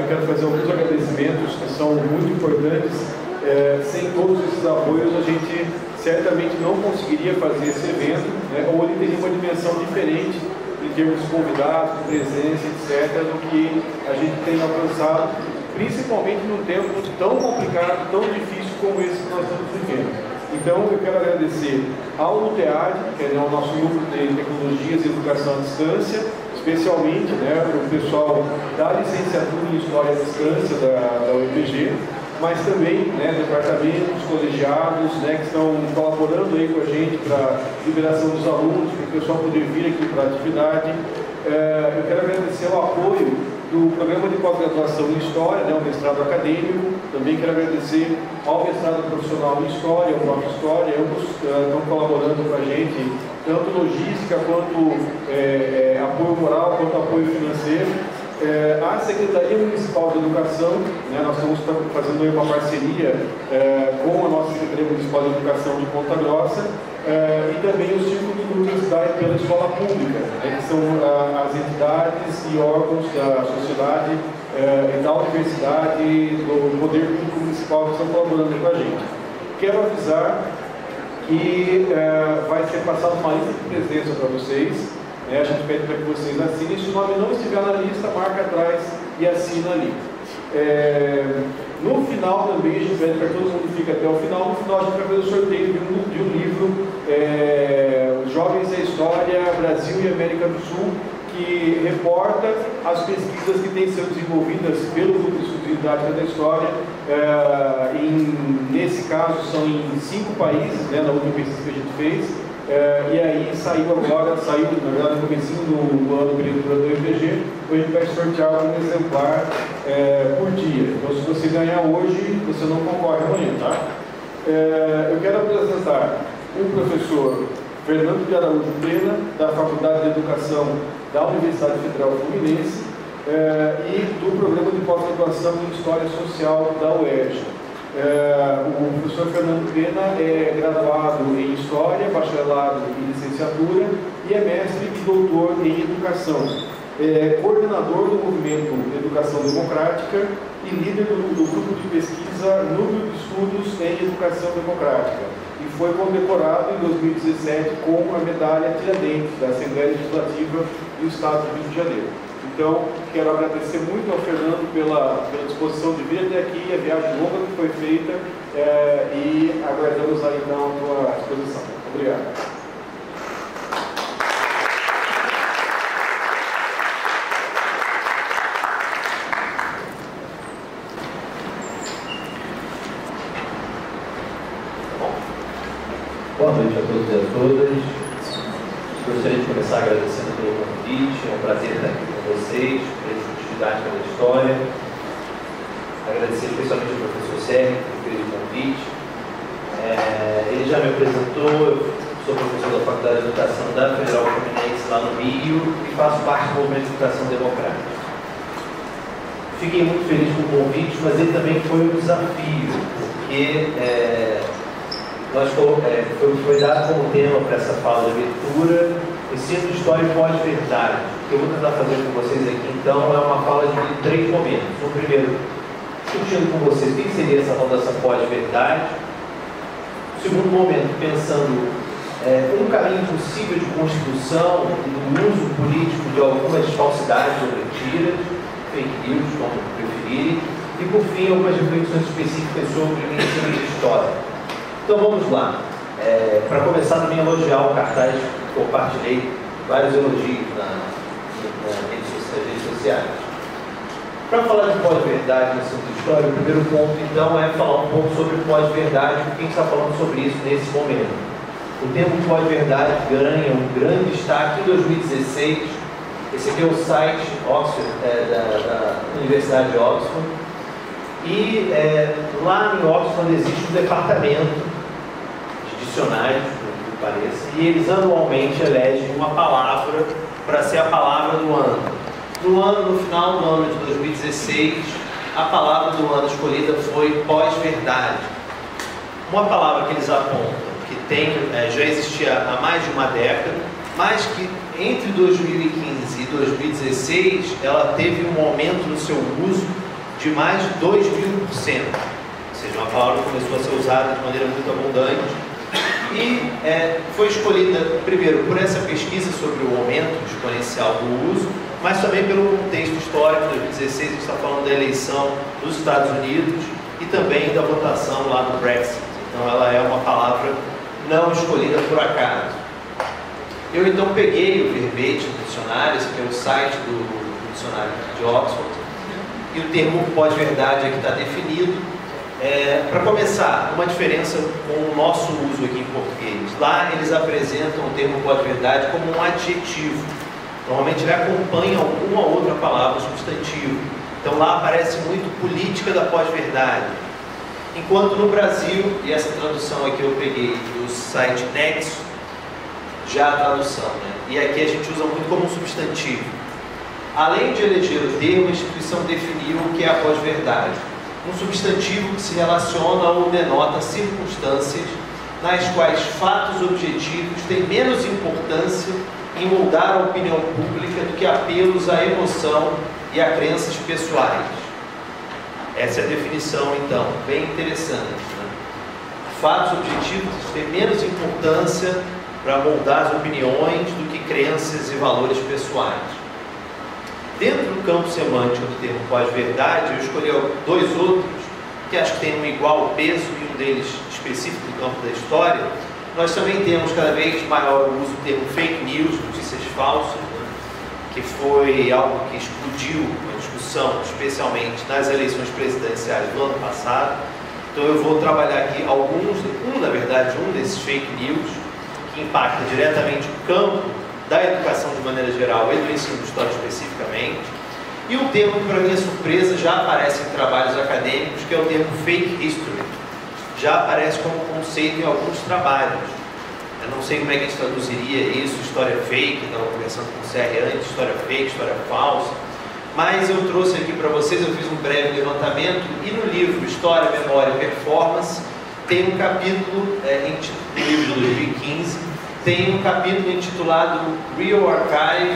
eu quero fazer alguns agradecimentos que são muito importantes. Sem todos esses apoios, a gente certamente não conseguiria fazer esse evento, né? Ou ele teria uma dimensão diferente em termos de convidados, de presença, etc., do que a gente tem alcançado, principalmente num tempo tão complicado, tão difícil como esse que nós estamos vivendo. Então, eu quero agradecer ao NUTEAD, que é o nosso núcleo de tecnologias e educação à distância, especialmente, né, o pessoal da licenciatura em História à Distância da UFG, mas também, né, departamentos, colegiados, né, que estão colaborando aí com a gente para a liberação dos alunos, para o pessoal poder vir aqui para a atividade. Eu quero agradecer o apoio do programa de pós-graduação em História, né, o mestrado acadêmico. Também quero agradecer ao mestrado profissional em História, ao Prof. História. Ambos estão colaborando com a gente, tanto logística, quanto apoio moral, quanto apoio financeiro. A Secretaria Municipal de Educação, né, nós estamos fazendo aí uma parceria com a nossa Secretaria Municipal de Educação de Ponta Grossa, e também o Círculo de Universidade pela Escola Pública, né, que são as entidades e órgãos da sociedade e da universidade, do Poder Público Municipal que estão colaborando com a gente. Quero avisar que vai ser passada uma lista de presença para vocês. A gente pede para que vocês assinem. Se o nome não estiver na lista, marca atrás e assina ali. No final também, a gente pede para que todo mundo fique até o final. No final, a gente vai fazer o sorteio de um livro, Jovens da História, Brasil e América do Sul, que reporta as pesquisas que têm sido desenvolvidas pelo Grupo de Estudos Didática da História. Nesse caso, são em 5 países, né, na última pesquisa que a gente fez. E aí saiu na verdade, no comecinho do ano do IPG, a gente vai sortear um exemplar por dia. Então, se você ganhar hoje, você não concorre amanhã, tá? Eu quero apresentar o professor Fernando de Araújo Pena, da Faculdade de Educação da Universidade Federal Fluminense, e do Programa de Pós-Graduação em História Social da UERJ. O professor Fernando Pena é graduado em História, bacharelado em Licenciatura e é mestre e doutor em Educação. É coordenador do movimento Educação Democrática e líder do grupo de pesquisa Núcleo de Estudos em Educação Democrática. E foi condecorado em 2017 com a medalha Tiradentes da Assembleia Legislativa do Estado do Rio de Janeiro. Então, quero agradecer muito ao Fernando pela disposição de vir até aqui, a viagem longa que foi feita, e aguardamos aí então a tua disposição. Obrigado. Boa noite a todos e a todas. Gostaria de começar agradecendo pelo convite. É um prazer estar aqui com vocês, pela Didática da História. Agradecer especialmente ao professor Sérgio por ter o convite. Ele já me apresentou. Eu sou professor da Faculdade de Educação da Federal Fluminense lá no Rio e faço parte do movimento de Educação Democrática. Fiquei muito feliz com o convite, mas ele também foi um desafio, porque foi dado como tema para essa fala de abertura ensino de história e pós-verdade. O que eu vou tentar fazer com vocês aqui, então, é uma fala de 3 momentos. O primeiro, discutindo com vocês o que seria essa tal dessa pós-verdade. O segundo momento, pensando um caminho possível de construção e do uso político de algumas falsidades ou mentiras, fake news, como preferirem. E, por fim, algumas reflexões específicas sobre o ensino de história. Então vamos lá. Para começar, também elogiar o cartaz que compartilhei vários elogios nas redes sociais. Para falar de pós-verdade no ensino de história, o primeiro ponto, então, é falar um pouco sobre pós-verdade, porque a gente está falando sobre isso nesse momento. O termo pós-verdade ganha um grande destaque em 2016. Esse aqui é o site Oxford, da Universidade de Oxford. E lá em Oxford existe um departamento dicionários, por que pareça, e eles anualmente elegem uma palavra para ser a palavra do ano. No final do ano de 2016, a palavra do ano escolhida foi pós-verdade. Uma palavra que eles apontam, que já existia há mais de uma década, mas que entre 2015 e 2016 ela teve um aumento no seu uso de mais de 2.000%. Ou seja, uma palavra que começou a ser usada de maneira muito abundante e foi escolhida, primeiro, por essa pesquisa sobre o aumento exponencial do uso, mas também pelo contexto histórico. Em 2016 a gente está falando da eleição dos Estados Unidos e também da votação lá no Brexit. Então ela é uma palavra não escolhida por acaso. Eu então peguei o verbete do dicionário, esse aqui é o site do dicionário de Oxford, e o termo pós-verdade aqui está definido. Para começar, uma diferença com o nosso uso aqui em português. Lá eles apresentam o termo pós-verdade como um adjetivo. Normalmente ele acompanha alguma outra palavra, substantivo. Então lá aparece muito política da pós-verdade. Enquanto no Brasil, e essa tradução aqui eu peguei do site Nexo, já a tradução, né? E aqui a gente usa muito como um substantivo. Além de eleger o termo, a instituição definiu o que é a pós-verdade. Um substantivo que se relaciona ou denota circunstâncias nas quais fatos objetivos têm menos importância em moldar a opinião pública do que apelos à emoção e a crenças pessoais. Essa é a definição, então, bem interessante, né? Fatos objetivos têm menos importância para moldar as opiniões do que crenças e valores pessoais. Dentro do campo semântico do termo pós-verdade, eu escolhi dois outros que acho que têm um igual peso, e um deles específico do campo da história. Nós também temos cada vez maior uso do termo fake news, notícias falsas, né? Que foi algo que explodiu a discussão, especialmente nas eleições presidenciais do ano passado. Então eu vou trabalhar aqui um desses fake news, que impacta diretamente o campo da educação de maneira geral e do ensino de história especificamente. E um termo que, para minha surpresa, já aparece em trabalhos acadêmicos, que é o termo fake history. Já aparece como conceito em alguns trabalhos. Eu não sei como é que a gente traduziria isso, história fake, estava conversando com o CR antes, história fake, história falsa. Mas eu trouxe aqui para vocês, eu fiz um breve levantamento, e no livro História, Memória e Performance, tem um capítulo, no livro de 2015, tem um capítulo intitulado Real Archive,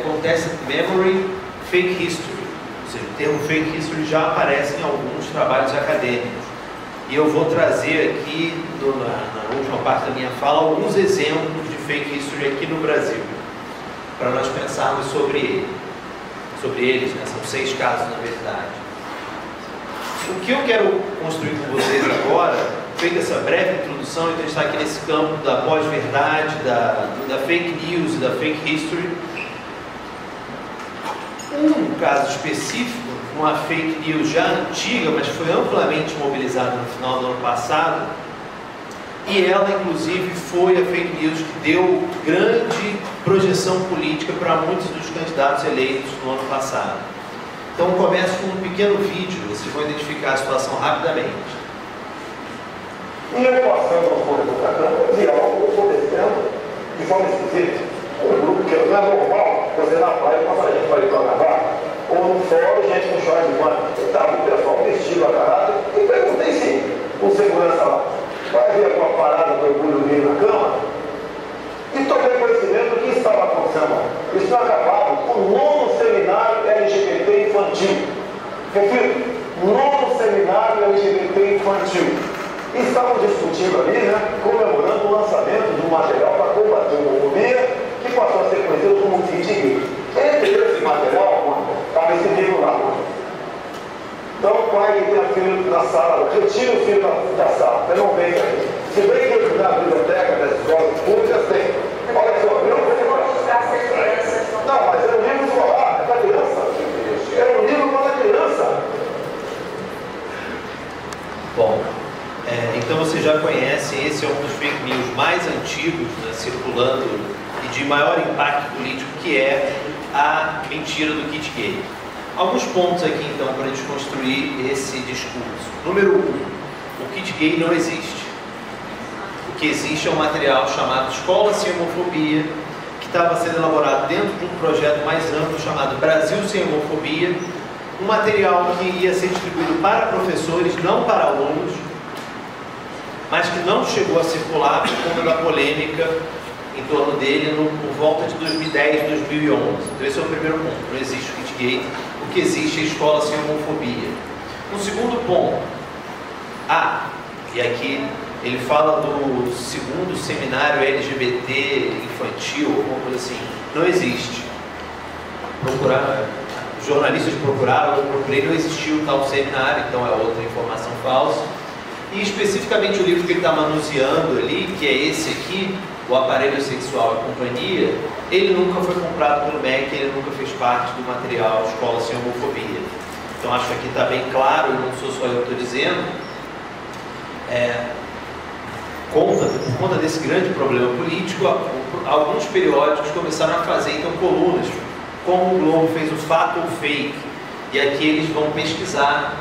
Contested Memory, Fake History. Ou seja, o termo Fake History já aparece em alguns trabalhos acadêmicos. E eu vou trazer aqui, na última parte da minha fala, alguns exemplos de Fake History aqui no Brasil, para nós pensarmos sobre eles, né? São 6 casos, na verdade. O que eu quero construir com vocês agora, feita essa breve introdução, então a gente está aqui nesse campo da pós-verdade, da fake news e da fake history. Um caso específico, uma fake news já antiga, mas foi amplamente mobilizada no final do ano passado, e ela inclusive foi a fake news que deu grande projeção política para muitos dos candidatos eleitos no ano passado. Então começo com um pequeno vídeo, vocês vão identificar a situação rapidamente. E eu passando ao fundo do cartão, vi algo acontecendo de forma esquisita. Um grupo que não é normal, você na praia passa gente para ir para gravar, ou no fórum, gente com chora de banho. Estava o pessoal vestido, agarrado, e perguntei sim, o segurança lá, vai ver alguma parada do orgulho dele na cama? E tomei conhecimento do que estava acontecendo. Isso não acabava com o 9º seminário LGBT infantil. Repito, 9º seminário LGBT infantil. E estavam discutindo ali, né, comemorando o lançamento de um material para combater a homofobia, que passou a ser conhecido como kit gay. Entre esse material, estava esse livro lá. Então o pai tem o filho na sala, retira o filho da sala, você não vem aqui. Se bem que na biblioteca das escolas públicas tem. Olha só, eu não vou mostrar as crianças. Não, mas é um livro escolar, é para criança. É um livro para criança. Bom, então você já conhece, esse é um dos fake news mais antigos, né, circulando e de maior impacto político, que é a mentira do kit gay. Alguns pontos aqui então para desconstruir esse discurso. Número 1, o kit gay não existe. O que existe é um material chamado Escola Sem Homofobia, que estava sendo elaborado dentro de um projeto mais amplo chamado Brasil Sem Homofobia, um material que ia ser distribuído para professores, não para alunos, mas que não chegou a circular por conta da polêmica em torno dele por volta de 2010, 2011. Então esse é o primeiro ponto, não existe o kit gay. O porque existe a escola sem homofobia. Um segundo ponto, e aqui ele fala do segundo seminário LGBT infantil, alguma coisa assim. Não existe. Os jornalistas procuraram, eu procurei, não existiu tal seminário, então é outra informação falsa. E especificamente o livro que ele está manuseando ali, que é esse aqui, O Aparelho Sexual e Companhia, ele nunca foi comprado pelo MEC, ele nunca fez parte do material Escola Sem Homofobia. Então acho que aqui está bem claro, não sou só eu que estou dizendo. Por conta desse grande problema político, alguns periódicos começaram a fazer então colunas, como o Globo fez o Fato ou Fake, e aqui eles vão pesquisar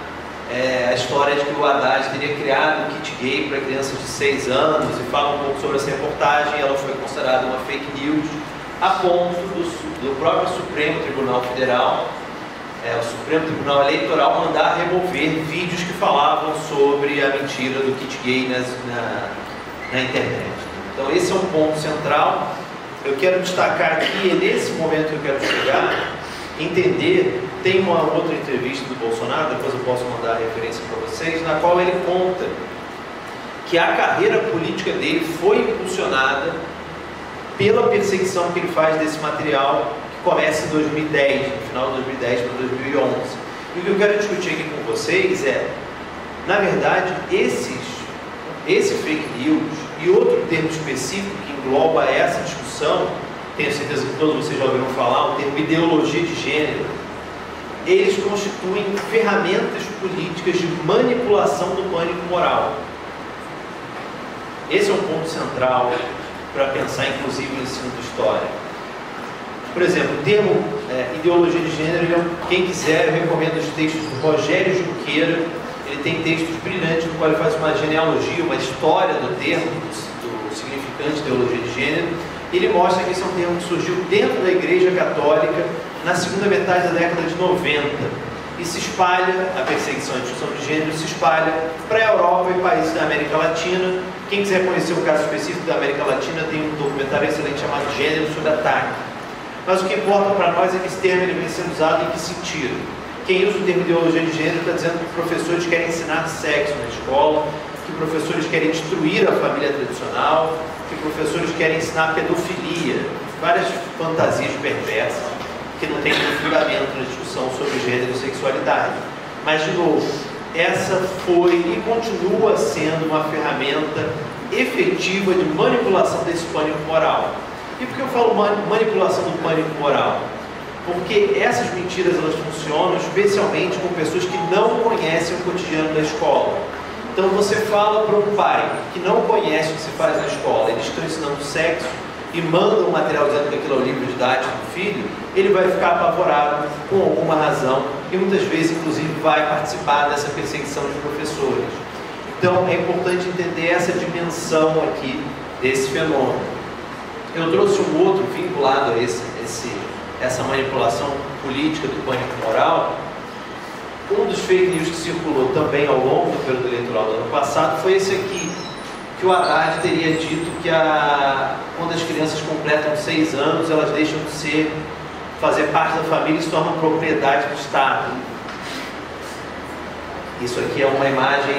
a história de que o Haddad teria criado um kit gay para crianças de 6 anos, e fala um pouco sobre essa reportagem. Ela foi considerada uma fake news, a ponto do próprio Supremo Tribunal Federal, o Supremo Tribunal Eleitoral, mandar remover vídeos que falavam sobre a mentira do kit gay na internet. Então esse é um ponto central. Eu quero destacar aqui, é nesse momento que eu quero chegar, entender, tem uma outra entrevista do Bolsonaro, depois eu posso mandar a referência para vocês, na qual ele conta que a carreira política dele foi impulsionada pela perseguição que ele faz desse material, que começa em 2010, no final de 2010 para 2011. E o que eu quero discutir aqui com vocês na verdade, esse fake news e outro termo específico que engloba essa discussão, tenho certeza que todos vocês já ouviram falar, o termo ideologia de gênero, eles constituem ferramentas políticas de manipulação do pânico moral. Esse é um ponto central para pensar, inclusive, no ensino de história. Por exemplo, o termo ideologia de gênero, quem quiser, eu recomendo os textos do Rogério Junqueira. Ele tem textos brilhantes no qual ele faz uma genealogia, uma história do termo, do significante ideologia de gênero. Ele mostra que esse é um termo que surgiu dentro da Igreja Católica na segunda metade da década de 90 e se espalha, a perseguição e a discussão de gênero se espalha para a Europa e países da América Latina. Quem quiser conhecer o caso específico da América Latina, tem um documentário excelente chamado Gênero sob Ataque. Mas o que importa para nós é que esse termo ele vem sendo usado em que sentido? Quem usa o termo ideologia de gênero está dizendo que professores querem ensinar sexo na escola, que professores querem destruir a família tradicional, que professores querem ensinar pedofilia, várias fantasias perversas que não tem nenhum fundamento na discussão sobre gênero e sexualidade. Mas, de novo, essa foi e continua sendo uma ferramenta efetiva de manipulação desse pânico moral. E por que eu falo manipulação do pânico moral? Porque essas mentiras elas funcionam especialmente com pessoas que não conhecem o cotidiano da escola. Então você fala para um pai que não conhece o que se faz na escola, eles estão ensinando sexo e mandam um material dizendo que aquilo é o livro didático do filho, ele vai ficar apavorado com alguma razão e muitas vezes inclusive vai participar dessa perseguição de professores. Então é importante entender essa dimensão aqui desse fenômeno. Eu trouxe um outro vinculado a essa manipulação política do pânico moral. Um dos fake news que circulou também ao longo do período eleitoral do ano passado foi esse aqui, que o Haddad teria dito que quando as crianças completam 6 anos, elas deixam de fazer parte da família e se tornam propriedade do Estado. Isso aqui é uma imagem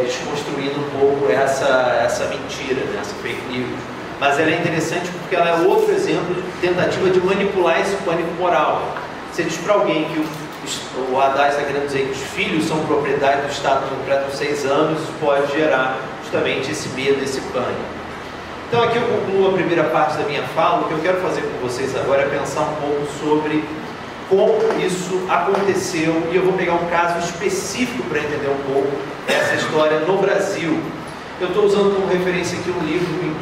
desconstruindo um pouco essa mentira, essa fake news. Mas ela é interessante porque ela é outro exemplo de tentativa de manipular esse pânico moral. Você diz para alguém que o Haddad está querendo dizer que os filhos são propriedade do Estado quando completam 6 anos, isso pode gerar justamente esse medo, esse pânico. Então aqui eu concluo a primeira parte da minha fala. O que eu quero fazer com vocês agora é pensar um pouco sobre como isso aconteceu, e eu vou pegar um caso específico para entender um pouco essa história no Brasil. Eu estou usando como referência aqui um livro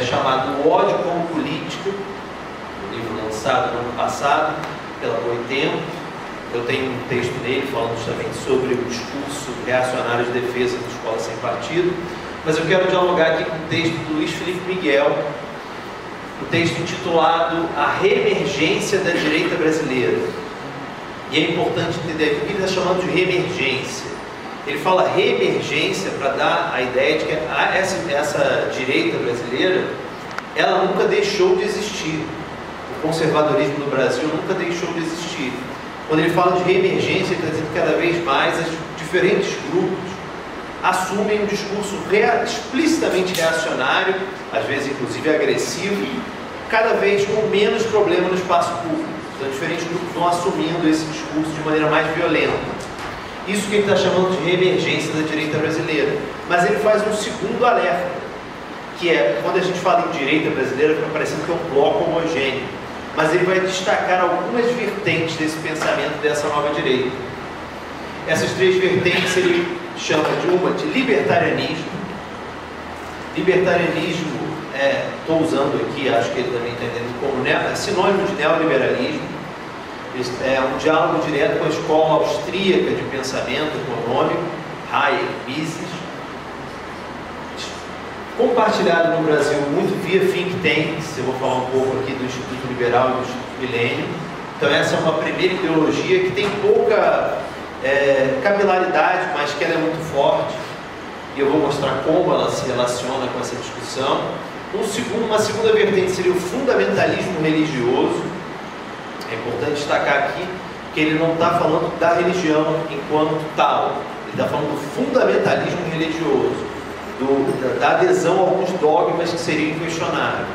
chamado O Ódio como Política, um livro lançado no ano passado pela Boitempo. Eu tenho um texto nele falando justamente sobre o discurso reacionário de defesa da escola sem partido, mas eu quero dialogar aqui com o texto do Luiz Felipe Miguel, o texto intitulado A Reemergência da Direita Brasileira. E é importante entender aqui o que ele está chamando de reemergência. Ele fala reemergência para dar a ideia de que essa direita brasileira, ela nunca deixou de existir. O conservadorismo no Brasil nunca deixou de existir. Quando ele fala de reemergência, ele está dizendo que cada vez mais os diferentes grupos assumem um discurso explicitamente reacionário, às vezes inclusive agressivo, cada vez com menos problema no espaço público. Então, diferentes grupos vão assumindo esse discurso de maneira mais violenta. Isso que ele está chamando de reemergência da direita brasileira. Mas ele faz um segundo alerta, que é, quando a gente fala em direita brasileira, fica parecendo que é um bloco homogêneo. Mas ele vai destacar algumas vertentes desse pensamento dessa nova direita. Essas três vertentes ele chama de uma de libertarianismo. Libertarianismo, estou usando aqui, acho que ele também está entendendo como sinônimo de neoliberalismo. É um diálogo direto com a escola austríaca de pensamento econômico, Hayek, Mises, compartilhado no Brasil muito via think tanks. Eu vou falar um pouco aqui do Instituto Liberal e do Instituto Milênio. Então essa é uma primeira ideologia que tem pouca capilaridade, mas que ela é muito forte, e eu vou mostrar como ela se relaciona com essa discussão. Uma segunda vertente seria o fundamentalismo religioso. É importante destacar aqui que ele não está falando da religião enquanto tal, ele está falando do fundamentalismo religioso, da adesão a alguns dogmas que seriam inquestionáveis.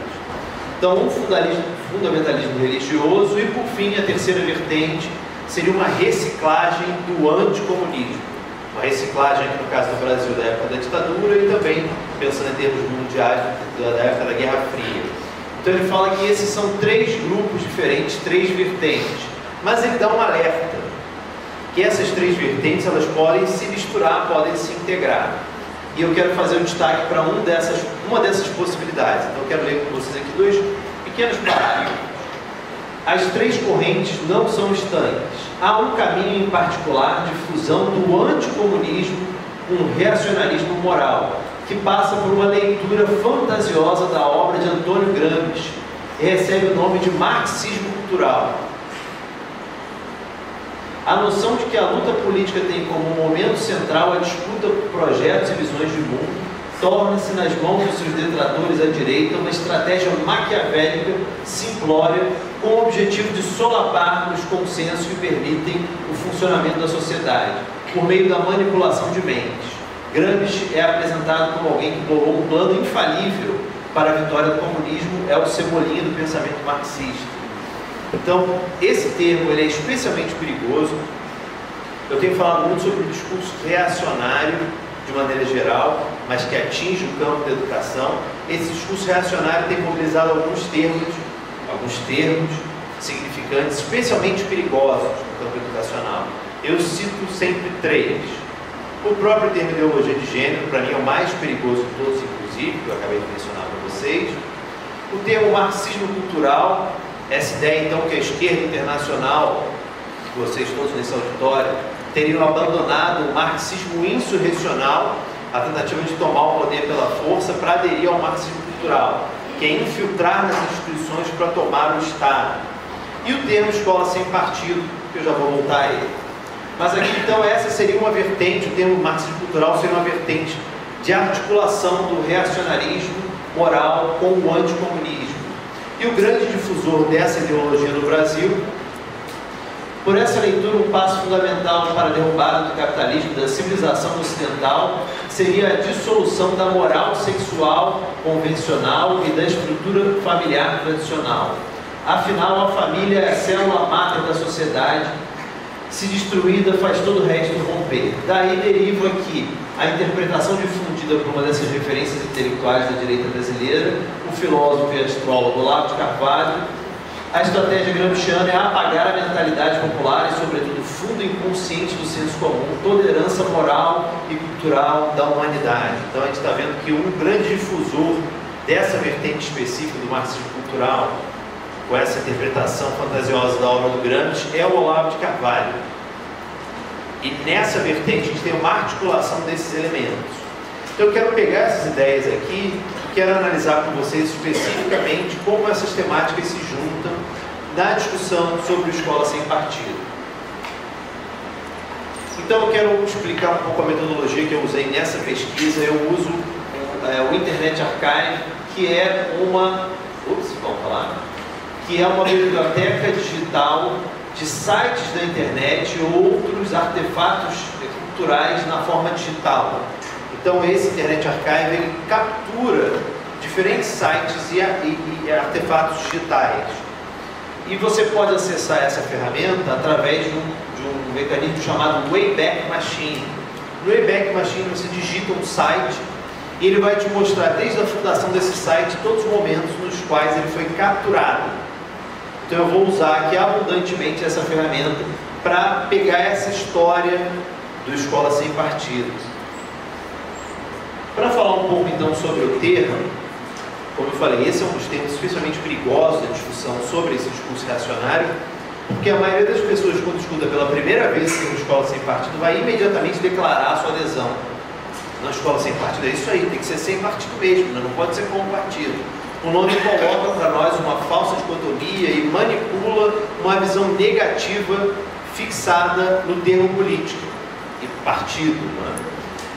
Então, um fundamentalismo religioso, e por fim, a terceira vertente seria uma reciclagem do anticomunismo. Uma reciclagem, aqui no caso do Brasil, da época da ditadura, e também, pensando em termos mundiais, da época da Guerra Fria. Então ele fala que esses são três grupos diferentes, três vertentes. Mas ele dá um alerta, que essas três vertentes, elas podem se misturar, podem se integrar. E eu quero fazer um destaque para uma dessas possibilidades. Então eu quero ler com vocês aqui dois pequenos parágrafos. As três correntes não são estanques. Há um caminho em particular de fusão do anticomunismo com o reacionarismo moral, que passa por uma leitura fantasiosa da obra de Antônio Gramsci e recebe o nome de marxismo cultural. A noção de que a luta política tem como momento central a disputa por projetos e visões de mundo torna-se nas mãos dos seus detratores à direita uma estratégia maquiavélica, simplória, com o objetivo de solapar os consensos que permitem o funcionamento da sociedade, por meio da manipulação de mentes. Gramsci é apresentado como alguém que bolou um plano infalível para a vitória do comunismo, é o cebolinha do pensamento marxista. Então, esse termo ele é especialmente perigoso. Eu tenho falado muito sobre o discurso reacionário, de maneira geral, mas que atinge o campo da educação. Esse discurso reacionário tem mobilizado alguns termos significantes, especialmente perigosos no campo educacional. Eu cito sempre três. O próprio termo ideologia de gênero, para mim, é o mais perigoso de todos, inclusive, que eu acabei de mencionar para vocês. O termo marxismo cultural, essa ideia, então, que a esquerda internacional, vocês todos nesse auditório, teriam abandonado o marxismo insurrecional, a tentativa de tomar o poder pela força, para aderir ao marxismo cultural, que é infiltrar nas instituições para tomar o Estado. E o termo escola sem partido, que eu já vou voltar a ele. Mas aqui, então, essa seria uma vertente, o termo marxismo cultural seria uma vertente de articulação do reacionarismo moral com o anticomunismo. E o grande difusor dessa ideologia no Brasil, por essa leitura, um passo fundamental para a derrubada do capitalismo, da civilização ocidental, seria a dissolução da moral sexual convencional e da estrutura familiar tradicional. Afinal, a família é a célula máter da sociedade. Se destruída, faz todo o resto romper. Daí deriva que a interpretação difundida por uma dessas referências intelectuais da direita brasileira, o filósofo e astrólogo Olavo de Carvalho, a estratégia gramsciana é apagar a mentalidade popular e, sobretudo, o fundo inconsciente do senso comum, tolerância moral e cultural da humanidade. Então a gente está vendo que um grande difusor dessa vertente específica do marxismo cultural, com essa interpretação fantasiosa da obra do Gramsci, é o Olavo de Carvalho. E nessa vertente a gente tem uma articulação desses elementos. Então eu quero pegar essas ideias aqui e quero analisar com vocês especificamente como essas temáticas se juntam na discussão sobre escola sem partido. Então eu quero explicar um pouco a metodologia que eu usei nessa pesquisa. Eu uso o Internet Archive, que é uma... vamos falar? Que é uma biblioteca digital de sites da internet ou outros artefatos culturais na forma digital. Então esse Internet Archive ele captura diferentes sites e artefatos digitais. E você pode acessar essa ferramenta através de um mecanismo chamado Wayback Machine. No Wayback Machine você digita um site e ele vai te mostrar desde a fundação desse site todos os momentos nos quais ele foi capturado. Então eu vou usar aqui abundantemente essa ferramenta para pegar essa história do Escola Sem Partido. Para falar um pouco então sobre o termo, como eu falei, esse é um dos temas especialmente perigosos da discussão sobre esse discurso reacionário, porque a maioria das pessoas, quando escuta pela primeira vez que é uma escola sem partido, vai imediatamente declarar a sua adesão. Na escola sem partido é isso aí, tem que ser sem partido mesmo, não pode ser com partido. O nome coloca para nós uma falsa dicotomia e manipula uma visão negativa fixada no termo político e partido.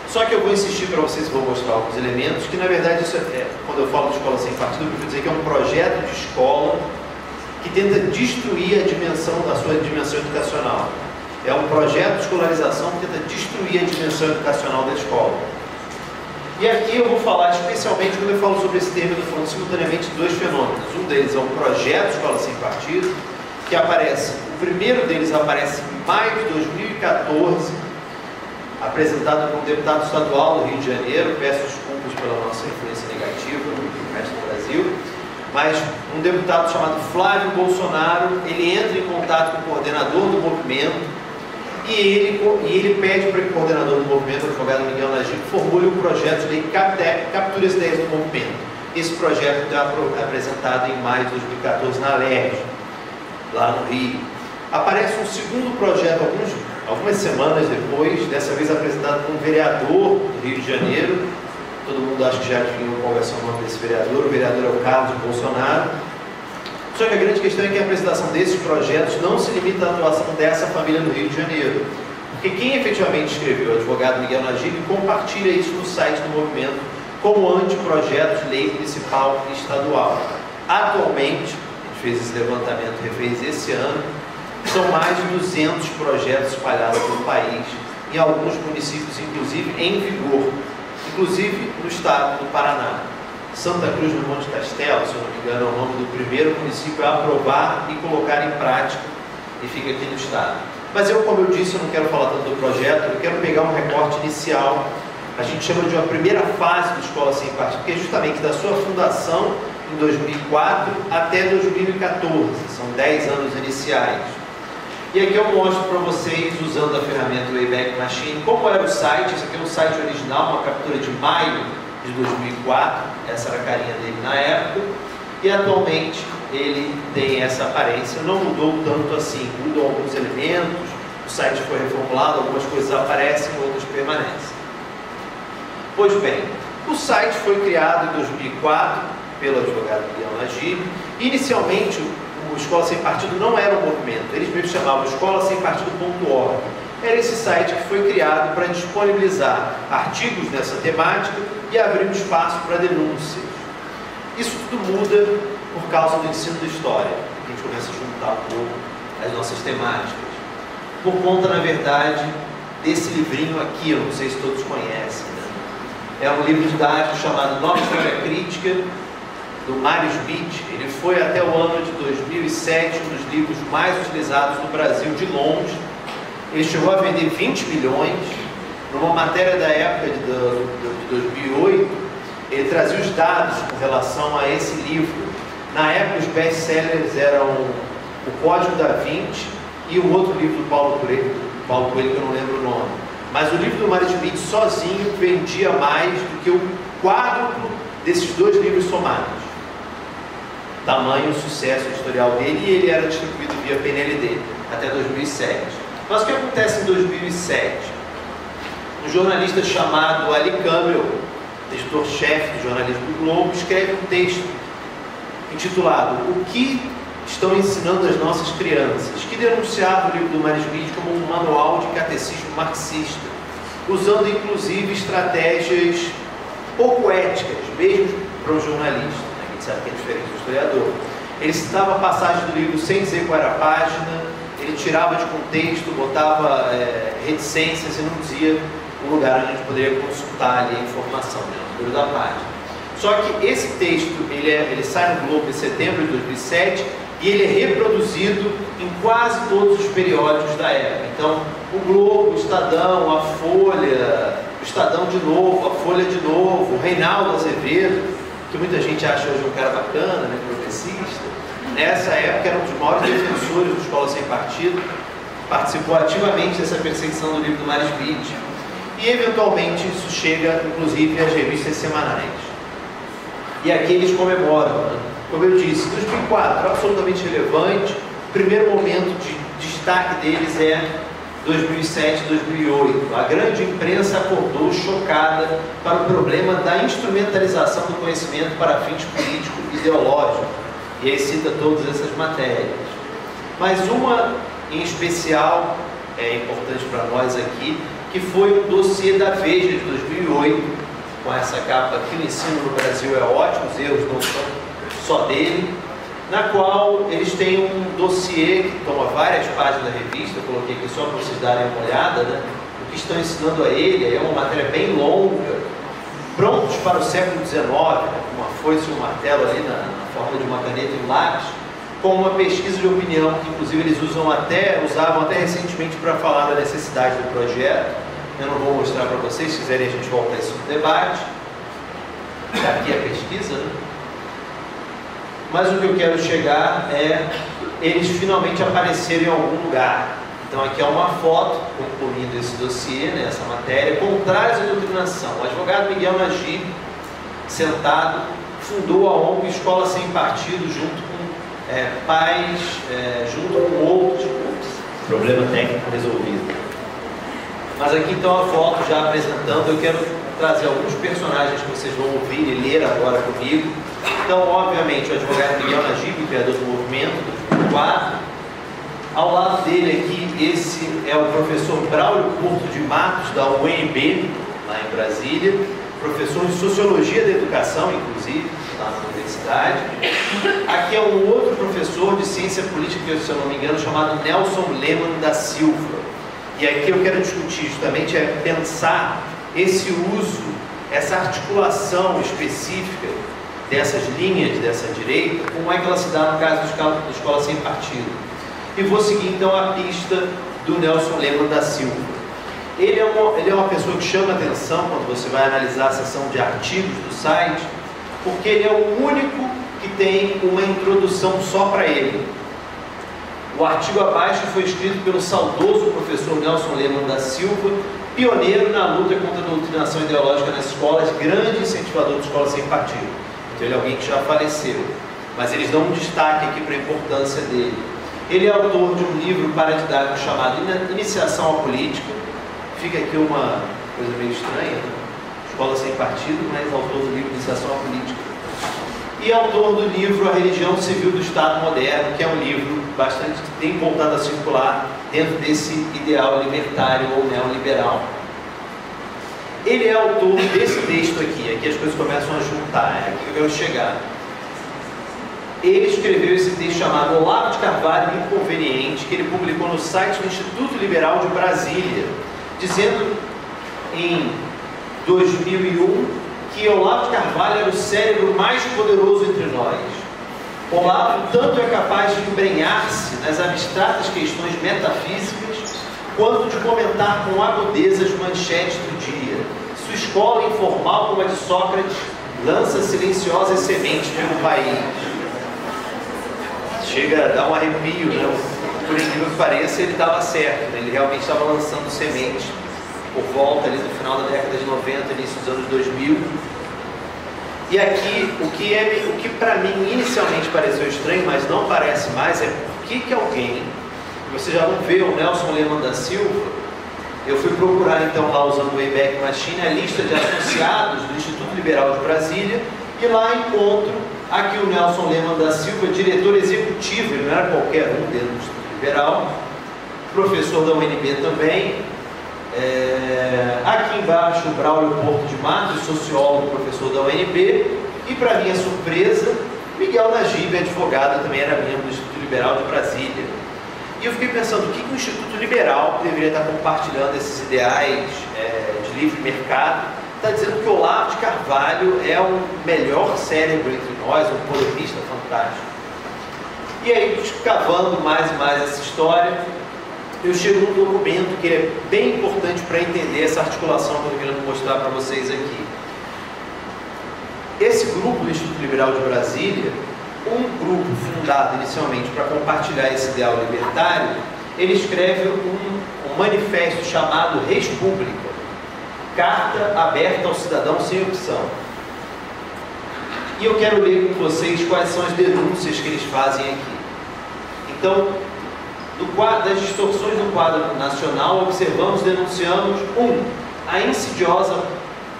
Só que eu vou insistir para vocês, vou mostrar alguns elementos que na verdade isso quando eu falo de escola sem partido, eu preciso dizer que é um projeto de escola que tenta destruir a sua dimensão educacional. É um projeto de escolarização que tenta destruir a dimensão educacional da escola. E aqui eu vou falar especialmente, quando eu falo sobre esse termo, eu estou falando simultaneamente de dois fenômenos. Um deles é um projeto de escola sem partido, que aparece, o primeiro deles aparece em maio de 2014, apresentado por um deputado estadual do Rio de Janeiro. Peço desculpas pela nossa influência negativa no resto do Brasil, mas um deputado chamado Flávio Bolsonaro, ele entra em contato com o coordenador do movimento e ele pede para que o coordenador do movimento, o advogado Miguel Nagibe, formule um projeto de lei que capture as ideias do movimento. Esse projeto foi apresentado em maio de 2014 na Alerj, lá no Rio. Aparece um segundo projeto algumas semanas depois, dessa vez apresentado por um vereador do Rio de Janeiro. Todo mundo acha que já adivinhou qual vai ser o nome desse vereador. O vereador é o Carlos Bolsonaro. Só que a grande questão é que a apresentação desses projetos não se limita à atuação dessa família no Rio de Janeiro. Porque quem efetivamente escreveu, o advogado Miguel Nagibe, compartilha isso no site do movimento como anteprojeto de lei municipal e estadual. Atualmente, a gente fez esse levantamento, refez esse ano, são mais de 200 projetos espalhados pelo país, em alguns municípios, inclusive, em vigor, inclusive no estado do Paraná. Santa Cruz do Monte Castelo, se eu não me engano, é o nome do primeiro município a aprovar e colocar em prática, e fica aqui no estado. Mas eu, como eu disse, eu não quero falar tanto do projeto, eu quero pegar um recorte inicial, a gente chama de uma primeira fase do Escola Sem Partido, que é justamente da sua fundação em 2004 até 2014, são 10 anos iniciais. E aqui eu mostro para vocês, usando a ferramenta Wayback Machine, como era o site. Esse aqui é o site original, uma captura de maio de 2004, essa era a carinha dele na época, e atualmente ele tem essa aparência, não mudou tanto assim, mudam alguns elementos, o site foi reformulado, algumas coisas aparecem, outras permanecem. Pois bem, o site foi criado em 2004 pelo advogado Miguel Nagibe. Inicialmente, o Escola Sem Partido não era um movimento, eles mesmos chamavam escolasempartido.org. Era esse site que foi criado para disponibilizar artigos nessa temática e abrir um espaço para denúncias. Isso tudo muda por causa do ensino da história. A gente começa a juntar um pouco as nossas temáticas. Por conta, na verdade, desse livrinho aqui, eu não sei se todos conhecem, né? É um livro didático chamado Nova História Crítica, do Mário Schmidt. Ele foi até o ano de 2007 um dos livros mais utilizados no Brasil de longe. Ele chegou a vender 20 milhões. Numa matéria da época de 2008, ele trazia os dados com relação a esse livro. Na época, os best-sellers eram O Código da Vinci e o outro livro do Paulo Coelho, que eu não lembro o nome. Mas o livro do Mário Schmidt sozinho vendia mais do que o quádruplo desses dois livros somados. Tamanho o sucesso editorial dele, e ele era distribuído via PNLD até 2007. Mas o que acontece em 2007? Um jornalista chamado Ali Campbell, editor-chefe do jornalismo do Globo, escreve um texto intitulado O que estão ensinando as nossas crianças, que denunciava o livro do Mário Schmidt como um manual de catecismo marxista, usando inclusive estratégias pouco éticas, mesmo para um jornalista. A gente sabe que é diferente do historiador. Ele citava a passagem do livro sem dizer qual era a página, ele tirava de contexto, botava reticências e não dizia um lugar onde a gente poderia consultar ali a informação, né, o número da página. Só que esse texto, ele sai no Globo em setembro de 2007 e ele é reproduzido em quase todos os periódicos da época. Então, o Globo, o Estadão, a Folha, o Estadão de novo, a Folha de novo, o Reinaldo Azevedo, que muita gente acha hoje um cara bacana, né, progressista, nessa época era um dos maiores defensores do Escola Sem Partido, participou ativamente dessa perseguição do livro do Maris Witt, e eventualmente isso chega, inclusive, às revistas semanais. E aqui eles comemoram, né? Como eu disse, 2004, absolutamente relevante. O primeiro momento de destaque deles é 2007, 2008. A grande imprensa acordou chocada para o problema da instrumentalização do conhecimento para fins político-ideológicos. E aí cita todas essas matérias. Mas uma em especial é importante para nós aqui, que foi o dossiê da Veja de 2008, com essa capa aqui, o ensino no Brasil é ótimo, os erros não são só dele, na qual eles têm um dossiê que toma várias páginas da revista, eu coloquei aqui só para vocês darem uma olhada, né? O que estão ensinando a ele é uma matéria bem longa, prontos para o século XIX, né? Uma foice e um martelo ali na forma de uma caneta e um lápis, com uma pesquisa de opinião, que inclusive eles usavam até recentemente para falar da necessidade do projeto. Eu não vou mostrar para vocês, se quiserem a gente volta a isso no debate. Aqui a pesquisa, né? Mas o que eu quero chegar é eles finalmente apareceram em algum lugar. Então aqui é uma foto concluindo esse dossiê, né, essa matéria, contrários à doutrinação. O advogado Miguel Najib, sentado, fundou a ONG Escola Sem Partido junto com pais, junto com outros. Problema técnico resolvido. Mas aqui então a foto já apresentando, eu quero trazer alguns personagens que vocês vão ouvir e ler agora comigo. Então, obviamente, o advogado Miguel Najib, criador do movimento, do 2004. Ao lado dele aqui, esse é o professor Braulio Porto de Matos, da UNB, lá em Brasília, professor de Sociologia da Educação, inclusive, lá na universidade. Aqui é um outro professor de Ciência Política, se eu não me engano, chamado Nelson Lehmann da Silva. E aqui eu quero discutir justamente pensar esse uso, essa articulação específica dessas linhas dessa direita, como é que ela se dá no caso da Escola Sem Partido. E vou seguir então a pista do Nelson Lehmann da Silva. Ele é uma pessoa que chama atenção quando você vai analisar a seção de artigos do site, porque ele é o único que tem uma introdução só para ele. O artigo abaixo foi escrito pelo saudoso professor Nelson Lehmann da Silva, pioneiro na luta contra a doutrinação ideológica nas escolas, grande incentivador de escola sem partido. Então ele é alguém que já faleceu, mas eles dão um destaque aqui para a importância dele. Ele é autor de um livro paradidático chamado Iniciação à Política. Fica aqui uma coisa meio estranha, né? Escola sem partido, mas autor do livro Iniciação à Política. E autor do livro A Religião Civil do Estado Moderno, que é um livro bastante que tem voltado a circular dentro desse ideal libertário ou neoliberal. Ele é autor desse texto aqui as coisas começam a juntar, é aqui que eu quero chegar. Ele escreveu esse texto chamado Olavo de Carvalho Inconveniente, que ele publicou no site do Instituto Liberal de Brasília, dizendo em 2001 que Olavo de Carvalho era o cérebro mais poderoso entre nós. Olavo tanto é capaz de embrenhar-se nas abstratas questões metafísicas, quanto de comentar com agudeza as manchetes do dia. Sua escola informal, como a de Sócrates, lança silenciosas sementes pelo país. Chega a dar um arrepio, né? Por incrível que pareça, ele estava certo, né? Ele realmente estava lançando sementes por volta ali do final da década de 90, início dos anos 2000. E aqui, o que para mim inicialmente pareceu estranho, mas não parece mais, é por que alguém, você já não vê o Nelson Lehmann da Silva, eu fui procurar então lá usando o Wayback Machine a lista de associados do Instituto Liberal de Brasília, e lá encontro aqui o Nelson Lehmann da Silva, diretor executivo, ele não era qualquer um dentro do Instituto Liberal, professor da UNB também. Aqui embaixo o Braulio Porto de Matos, sociólogo, professor da UNB, e para minha surpresa, Miguel Najib, advogado, também era membro do Instituto Liberal de Brasília. E eu fiquei pensando, o que o Instituto Liberal, que deveria estar compartilhando esses ideais de livre mercado, está dizendo que o Olavo de Carvalho é o melhor cérebro entre nós, um polemista fantástico. E aí, cavando mais e mais essa história, eu chego num documento que é bem importante para entender essa articulação que eu estou querendo mostrar para vocês aqui. Esse grupo do Instituto Liberal de Brasília, um grupo fundado inicialmente para compartilhar esse ideal libertário, ele escreve um manifesto chamado Res Pública, Carta Aberta ao Cidadão Sem Opção. E eu quero ler com vocês quais são as denúncias que eles fazem aqui. Então, das distorções do quadro nacional, observamos, denunciamos: 1. A insidiosa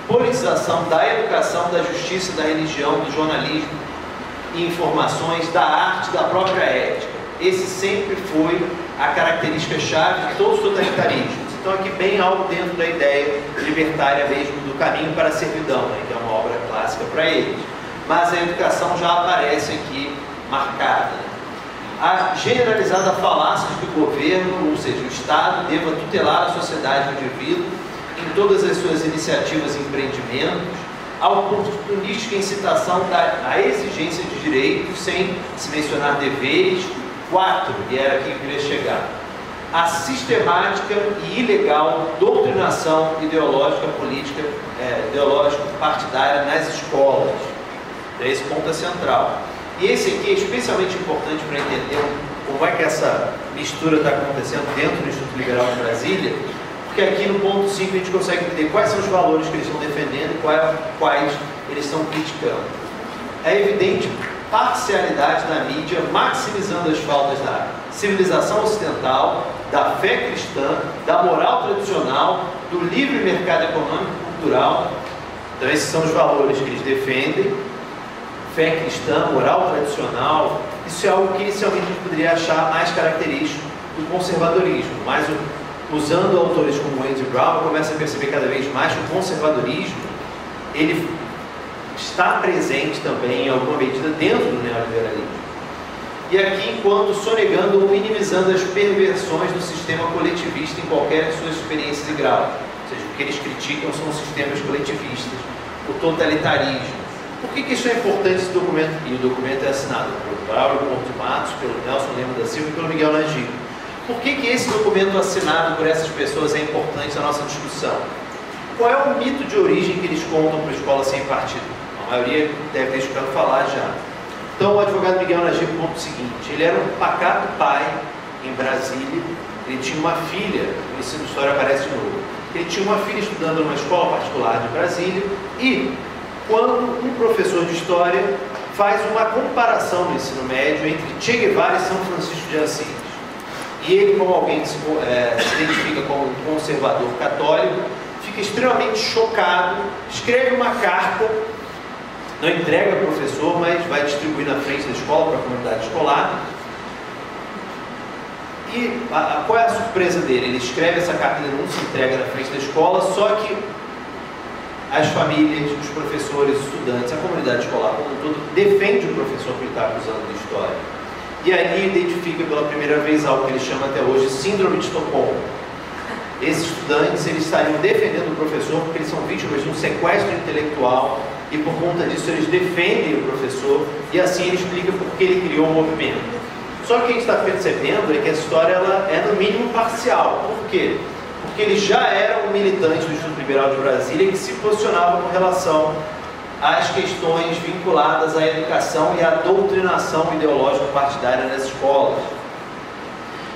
politização da educação, da justiça, da religião, do jornalismo e informações, da arte, da própria ética. Esse sempre foi a característica-chave de todos os totalitarismos. Então, aqui bem algo dentro da ideia libertária mesmo do Caminho para a Servidão, né, que é uma obra clássica para eles. Mas a educação já aparece aqui marcada. A generalizada falácia de que o governo, ou seja, o Estado, deva tutelar a sociedade e o indivíduo em todas as suas iniciativas e empreendimentos, a oportunística incitação à exigência de direitos, sem se mencionar deveres. 4, e era aqui que eu queria chegar, a sistemática e ilegal doutrinação ideológica política, ideológica partidária nas escolas. Então, esse ponto é central. E esse aqui é especialmente importante para entender como é que essa mistura está acontecendo dentro do Instituto Liberal de Brasília, porque aqui no ponto 5 a gente consegue entender quais são os valores que eles estão defendendo e quais eles estão criticando. É evidente parcialidade da mídia, maximizando as faltas da civilização ocidental, da fé cristã, da moral tradicional, do livre mercado econômico e cultural. Então esses são os valores que eles defendem. Fé cristã, moral tradicional, isso é algo que inicialmente a gente poderia achar mais característico do conservadorismo, mas usando autores como Andy Brown, começa a perceber cada vez mais que o conservadorismo ele está presente também em alguma medida dentro do neoliberalismo. E aqui, enquanto sonegando ou minimizando as perversões do sistema coletivista em qualquer de suas experiências e graus. Ou seja, o que eles criticam são os sistemas coletivistas, o totalitarismo. Por que isso é importante, esse documento? E o documento é assinado pelo Braulio Porto de Matos, pelo Nelson Lima da Silva e pelo Miguel Nagir. Por que esse documento assinado por essas pessoas é importante na nossa discussão? Qual é o mito de origem que eles contam para a Escola Sem Partido? A maioria deve ter escutado falar já. Então, o advogado Miguel Nagir conta o seguinte: ele era um pacato pai em Brasília, ele tinha uma filha, o ensino de história aparece de novo, ele tinha uma filha estudando numa escola particular de Brasília, e quando um professor de história faz uma comparação no ensino médio entre Che Guevara e São Francisco de Assis, e ele, como alguém que se identifica como um conservador católico, fica extremamente chocado, escreve uma carta, não entrega ao professor, mas vai distribuir na frente da escola, para a comunidade escolar. E qual é a surpresa dele? Ele escreve essa carta de denúncia, entrega na frente da escola, só que as famílias, os professores, os estudantes, a comunidade escolar como um todo, defende o professor que ele está acusando de história. E aí identifica pela primeira vez algo que ele chama até hoje Síndrome de Estocolmo. Esses estudantes, eles estariam defendendo o professor porque eles são vítimas de um sequestro intelectual e por conta disso eles defendem o professor, e assim ele explica por que ele criou o movimento. Só que o que a gente está percebendo é que a história ela é no mínimo parcial. Por quê? Porque ele já era um militante do Instituto Liberal de Brasília que se posicionava com relação às questões vinculadas à educação e à doutrinação ideológica partidária nas escolas.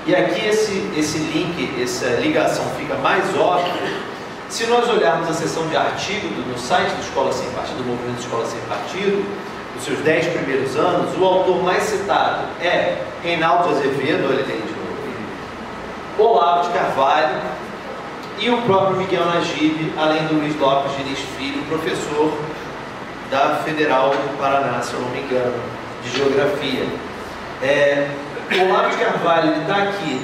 E aqui esse link, essa ligação fica mais óbvia se nós olharmos a seção de artigo no site do Escola Sem Partido, do Movimento Escola Sem Partido, nos seus 10 primeiros anos, o autor mais citado é Reinaldo de Azevedo, olha ele aí de novo, Olavo de Carvalho e o próprio Miguel Nagir, além do Luiz Lopes Diniz Filho, professor da Federal do Paraná, se eu não me engano, de Geografia. O Olavo de Carvalho está aqui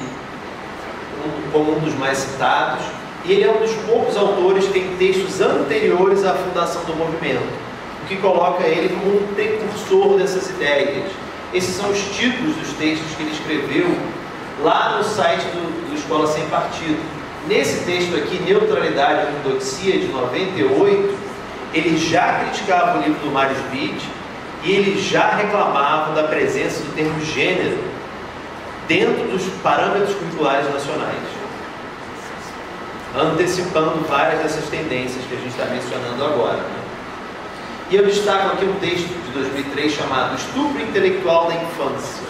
como um dos mais citados, e ele é um dos poucos autores que tem textos anteriores à fundação do movimento, o que coloca ele como um precursor dessas ideias. Esses são os títulos dos textos que ele escreveu lá no site do Escola Sem Partido. Nesse texto aqui, Neutralidade e Ortodoxia, de 98, ele já criticava o livro do Marius Witt e ele já reclamava da presença do termo gênero dentro dos parâmetros curriculares nacionais, antecipando várias dessas tendências que a gente está mencionando agora, né? E eu destaco aqui um texto de 2003 chamado Estupro Intelectual da Infância.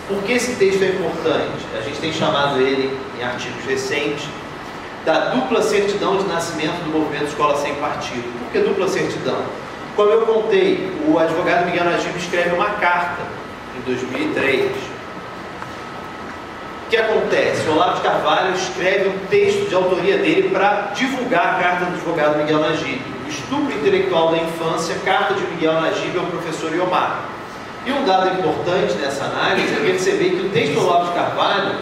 Por que esse texto é importante? A gente tem chamado ele, em artigos recentes, da dupla certidão de nascimento do movimento Escola Sem Partido. Por que dupla certidão? Como eu contei, o advogado Miguel Najib escreve uma carta em 2003. O que acontece? O Olavo de Carvalho escreve um texto de autoria dele para divulgar a carta do advogado Miguel Najib. O Estupro Intelectual da Infância, carta de Miguel Najib ao professor Iomar. E um dado importante nessa análise é perceber que o texto do Olavo de Carvalho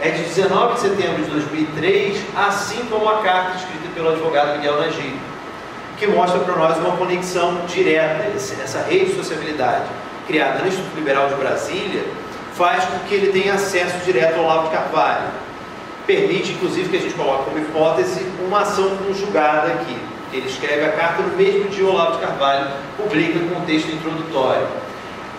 é de 19 de setembro de 2003, assim como a carta escrita pelo advogado Miguel Najib, que mostra para nós uma conexão direta. Essa rede de sociabilidade criada no Instituto Liberal de Brasília faz com que ele tenha acesso direto ao Olavo de Carvalho. Permite, inclusive, que a gente coloque como hipótese uma ação conjugada aqui. Ele escreve a carta no mesmo dia, o Olavo de Carvalho publica com um texto introdutório.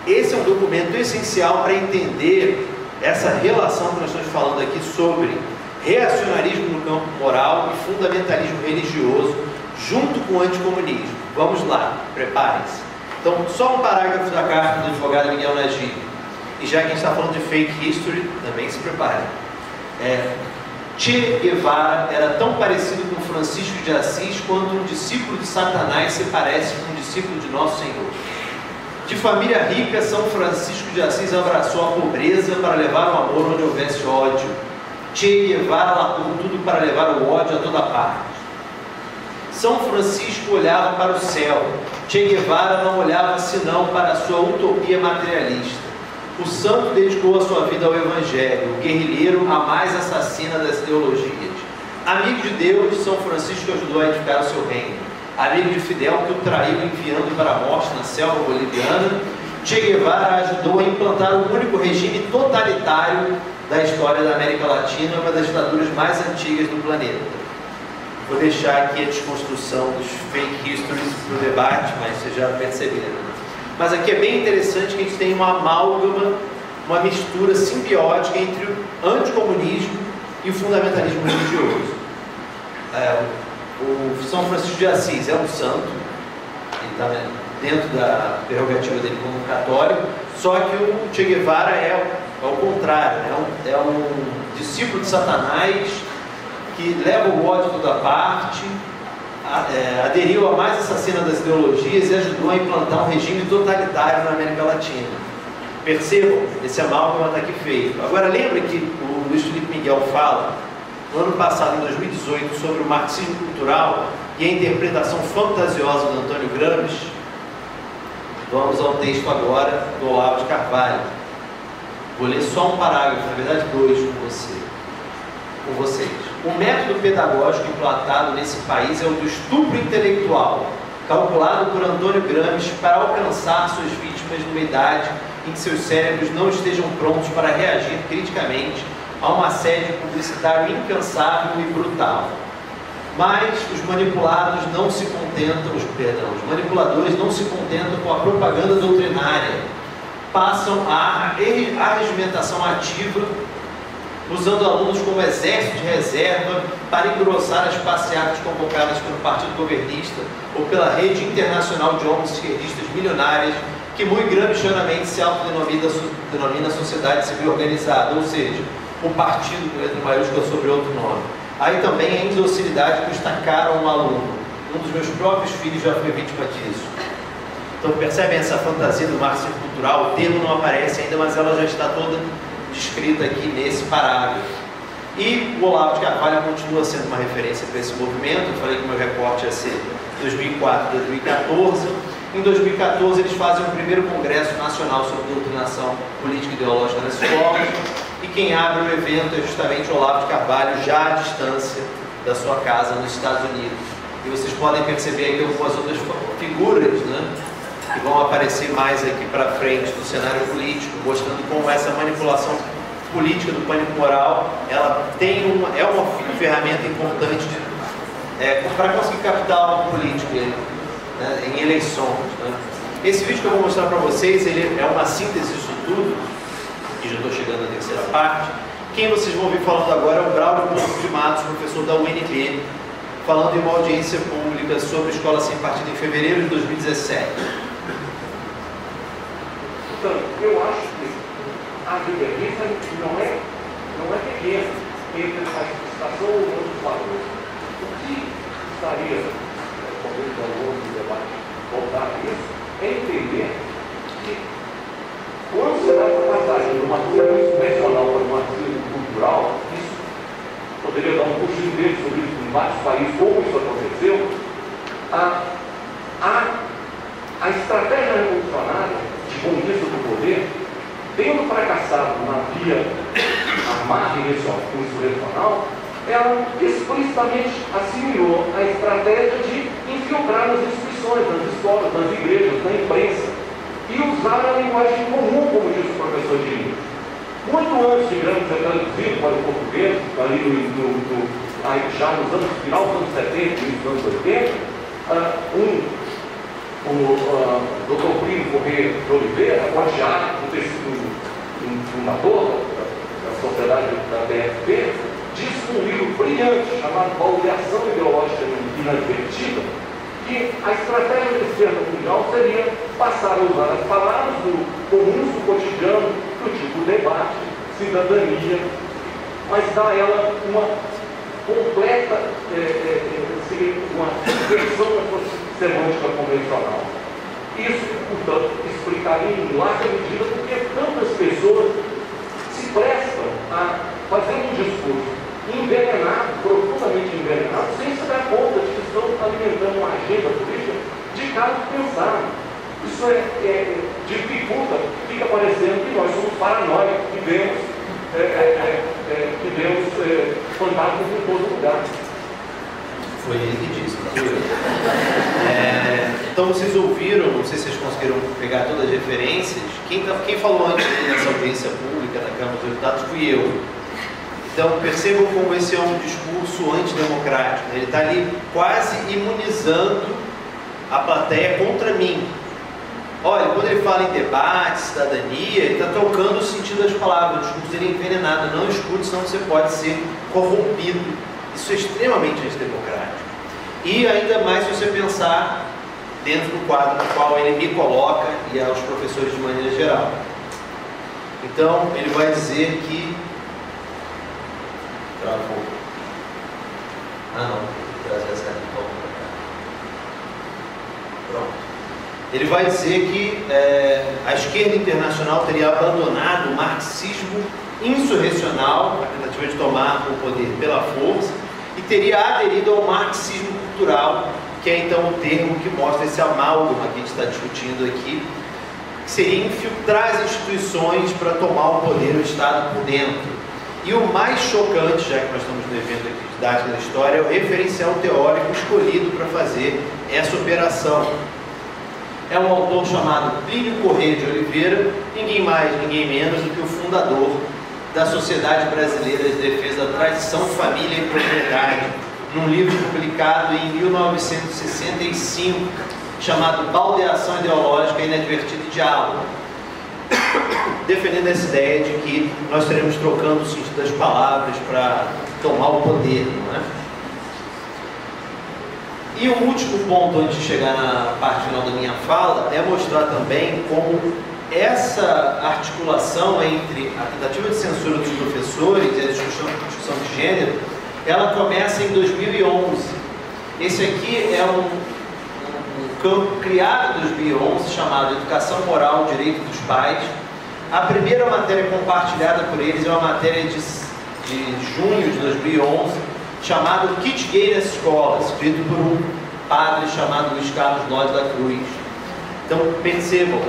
Esse é um documento essencial para entender essa relação que nós estamos falando aqui sobre reacionarismo no campo moral e fundamentalismo religioso, junto com o anticomunismo. Vamos lá, preparem-se. Então, só um parágrafo da carta do advogado Miguel Najib. E já que a gente está falando de fake history, também se preparem. Che Guevara era tão parecido com Francisco de Assis quanto um discípulo de Satanás se parece com um discípulo de Nosso Senhor. De família rica, São Francisco de Assis abraçou a pobreza para levar o amor onde houvesse ódio. Che Guevara largou tudo para levar o ódio a toda parte. São Francisco olhava para o céu. Che Guevara não olhava senão para a sua utopia materialista. O santo dedicou a sua vida ao Evangelho, o guerrilheiro a mais assassina das ideologias. Amigo de Deus, São Francisco ajudou a edificar o seu reino. Amigo de Fidel, que o traiu enviando para a morte na selva boliviana, Che Guevara ajudou a implantar o único regime totalitário da história da América Latina, uma das ditaduras mais antigas do planeta. Vou deixar aqui a desconstrução dos fake histories para o debate, mas vocês já perceberam. Mas aqui é bem interessante que a gente tem uma amálgama, uma mistura simbiótica entre o anticomunismo e o fundamentalismo religioso. O São Francisco de Assis é um santo, ele está dentro da prerrogativa dele como católico, só que o Che Guevara é ao contrário, é um discípulo de Satanás que leva o ódio a toda parte, aderiu à mais assassina das ideologias e ajudou a implantar um regime totalitário na América Latina. Percebam, esse amálgama está aqui feito. Agora, lembra que o Luiz Felipe Miguel fala, no ano passado, em 2018, sobre o marxismo cultural e a interpretação fantasiosa do Antônio Gramsci? Vamos ao texto agora do Olavo de Carvalho. Vou ler só um parágrafo, na verdade 2 com vocês. O método pedagógico implantado nesse país é o do estupro intelectual, calculado por Antônio Gramsci para alcançar suas vítimas numa idade em que seus cérebros não estejam prontos para reagir criticamente a um assédio publicitário incansável e brutal. Mas os manipuladores não se contentam com a propaganda doutrinária, passam à arregimentação ativa, usando alunos como exército de reserva para engrossar as passeatas convocadas pelo Partido Governista ou pela rede internacional de homens esquerdistas milionárias que muito gramscianamente se autodenomina Sociedade Civil Organizada, ou seja, o partido com letra maiúscula sobre outro nome. Aí também a indocilidade custa caro a um aluno. Um dos meus próprios filhos já foi vítima disso. Então percebem essa fantasia do marxismo cultural? O termo não aparece ainda, mas ela já está toda descrita aqui nesse parágrafo. E o Olavo de Carvalho continua sendo uma referência para esse movimento. Eu falei que o meu recorte ia ser 2004, 2014. Em 2014 eles fazem o primeiro Congresso Nacional sobre Doutrinação Política e Ideológica nas Escolas, e quem abre o evento é justamente o Olavo de Carvalho, já à distância da sua casa nos Estados Unidos. E vocês podem perceber aqui algumas outras figuras, né, que vão aparecer mais aqui para frente do cenário político, mostrando como essa manipulação política do pânico moral, ela é uma ferramenta importante para conseguir capital político, né, em eleições. Né? Esse vídeo que eu vou mostrar para vocês, ele é uma síntese disso tudo, e já estou chegando na terceira parte. Quem vocês vão ouvir falando agora é o Braulio Pontes de Matos, professor da UNB, falando em uma audiência pública sobre escola sem partido em fevereiro de 2017. Portanto, eu acho que a divergência não é pequena entre a explicitação ou outros valores. O que estaria, talvez ao longo do debate, voltar a isso, é entender que quando você dá essa passagem de uma marxismo convencional para um marxismo cultural, isso poderia dar um curso inteiro sobre isso em vários países, como isso aconteceu. A estratégia revolucionária de conquista do poder, tendo fracassado na via armada insurrecional, ela explicitamente assimilou a estratégia de infiltrar nas instituições, nas escolas, nas igrejas, na imprensa, e usar a linguagem comum, como diz o professor Diniz. Muito antes de Gramsci ser traduzido para o português, ali já no final dos anos 70 e início dos anos 80, o Dr. Plínio Corrêa de Oliveira, guardião, um fundador da sociedade da BFP, disse num livro brilhante chamado Baldeação Ideológica Inadvertida, que a estratégia da esquerda mundial seria passar a usar as palavras comuns do cotidiano, do tipo debate, cidadania, mas dar a ela uma completa uma inversão da sua semântica convencional. Isso, portanto, explicaria em larga medida porque tantas pessoas se prestam a fazer um discurso envenenado, profundamente envenenado, sem se dar conta de que estão alimentando uma agenda política de caso pensado. Isso dificulta, fica parecendo que nós somos paranoicos, que vemos fantasmas em todo lugar. Foi ele que disse, não foi eu. Então vocês ouviram, não sei se vocês conseguiram pegar todas as referências. Quem falou antes nessa audiência pública na Câmara dos Deputados fui eu. Então percebam como esse é um discurso antidemocrático. Ele está ali quase imunizando a plateia contra mim. Olha, quando ele fala em debate, cidadania, ele está trocando o sentido das palavras. O discurso dele é envenenado. Não escute, senão você pode ser corrompido. Isso é extremamente antidemocrático. E ainda mais se você pensar dentro do quadro no qual ele me coloca e aos professores de maneira geral. Então, ele vai dizer que... Travou. Ah, não. Trazer essa para cá. Pronto. Ele vai dizer que a esquerda internacional teria abandonado o marxismo insurrecional, a tentativa de tomar o poder pela força, e teria aderido ao marxismo cultural, que é então o termo que mostra esse amálgama que a gente está discutindo aqui, que seria infiltrar as instituições para tomar o poder, o Estado por dentro. E o mais chocante, já que nós estamos no evento aqui de Didática da História, é o referencial teórico escolhido para fazer essa operação. É um autor chamado Plínio Corrêa de Oliveira, ninguém mais, ninguém menos do que o fundador da Sociedade Brasileira de Defesa da Tradição, Família e Propriedade, num livro publicado em 1965, chamado Baldeação Ideológica Inadvertida e Diálogo, defendendo essa ideia de que nós estaremos trocando o sentido das palavras para tomar o poder, não é? E o último ponto, antes de chegar na parte final da minha fala, é mostrar também como essa articulação entre a tentativa de censura dos professores e a discussão de gênero, ela começa em 2011. Esse aqui é um campo criado em 2011, chamado Educação Moral, Direito dos Pais. A primeira matéria compartilhada por eles é uma matéria de junho de 2011, chamado Kit Gay nas Escolas, escrito por um padre chamado Luiz Carlos Lodi da Cruz. Então, percebam,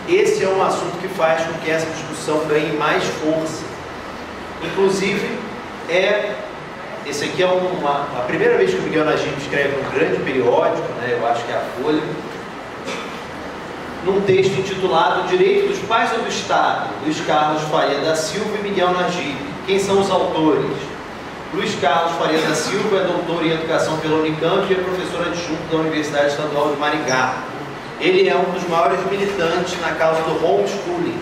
esse é um assunto que faz com que essa discussão ganhe mais força. Inclusive, esse aqui é a primeira vez que o Miguel Najib escreve um grande periódico, né, eu acho que é a Folha. num texto intitulado Direito dos Pais ou do Estado, Luiz Carlos Faria da Silva e Miguel Najib. Quem são os autores? Luiz Carlos Faria da Silva é doutor em Educação pela Unicamp e é professor adjunto da Universidade Estadual de Maringá. Ele é um dos maiores militantes na causa do homeschooling.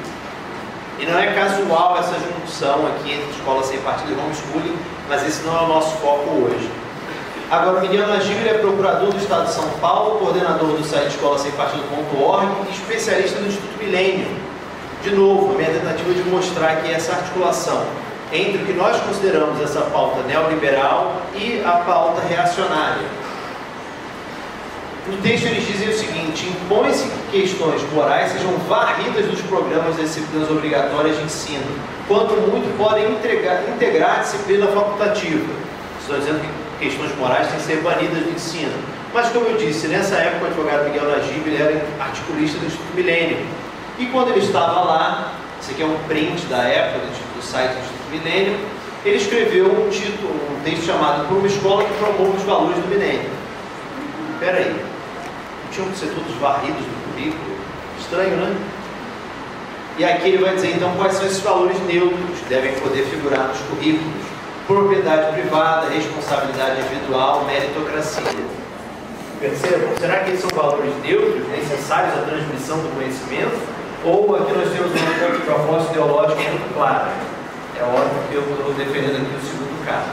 E não é casual essa junção aqui entre escola sem partido e homeschooling, mas esse não é o nosso foco hoje. Agora, o Miguel Najib é procurador do Estado de São Paulo, coordenador do site escolasempartido.org e especialista do Instituto Milênio. De novo, a minha tentativa de mostrar aqui essa articulação entre o que nós consideramos essa pauta neoliberal e a pauta reacionária. No texto eles dizem o seguinte: impõe-se que questões morais sejam varridas dos programas de disciplinas obrigatórias de ensino, quanto muito podem integrar a disciplina facultativa. Estou dizendo que questões morais têm que ser banidas do ensino. Mas, como eu disse, nessa época o advogado Miguel Najib ele era articulista do Instituto Milênio. E quando ele estava lá, isso aqui é um print da época do site do Instituto Milênio, ele escreveu um texto chamado Por uma Escola que Promove os Valores do Milênio. Espera aí, não tinham que ser todos varridos do currículo? Estranho, né? E aqui ele vai dizer, então, quais são esses valores neutros que devem poder figurar nos currículos. Propriedade privada, responsabilidade individual, meritocracia. Percebam? Será que esses são valores neutros, necessários à transmissão do conhecimento? Ou aqui nós temos uma proposta ideológica muito clara? É óbvio que eu estou defendendo aqui o segundo caso.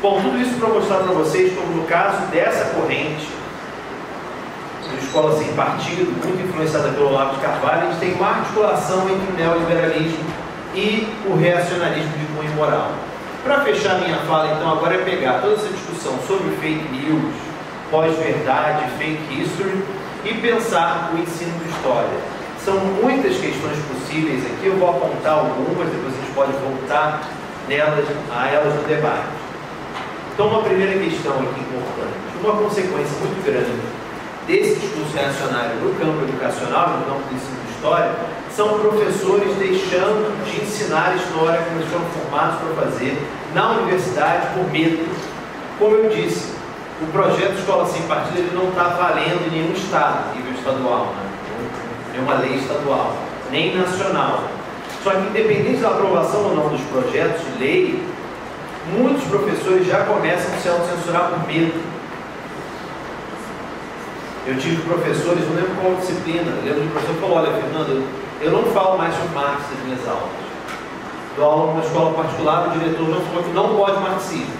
Bom, tudo isso para mostrar para vocês como no caso dessa corrente de escola sem partido, muito influenciada pelo Olavo de Carvalho, a gente tem uma articulação entre o neoliberalismo e o reacionarismo de cunho moral. Para fechar minha fala, então, agora é pegar toda essa discussão sobre fake news, pós-verdade, fake history, e pensar o ensino de história. São muitas questões possíveis aqui, eu vou apontar algumas, depois a gente pode voltar a elas no debate. Então, uma primeira questão aqui importante, uma consequência muito grande desse discurso reacionário no campo educacional, no campo do ensino de história, são professores deixando de ensinar história como eles foram formados para fazer na universidade por medo. Como eu disse, o projeto Escola Sem Partido ele não está valendo em nenhum estado, nível estadual, né? Nenhuma lei estadual, nem nacional. Só que independente da aprovação ou não dos projetos de lei, muitos professores já começam a se autocensurar por medo. Eu tive professores, não lembro qual disciplina, eu lembro de um professor que falou, olha, Fernando, eu não falo mais sobre Marx nas minhas aulas. Dou aula numa escola particular, o diretor não falou que não pode marxismo.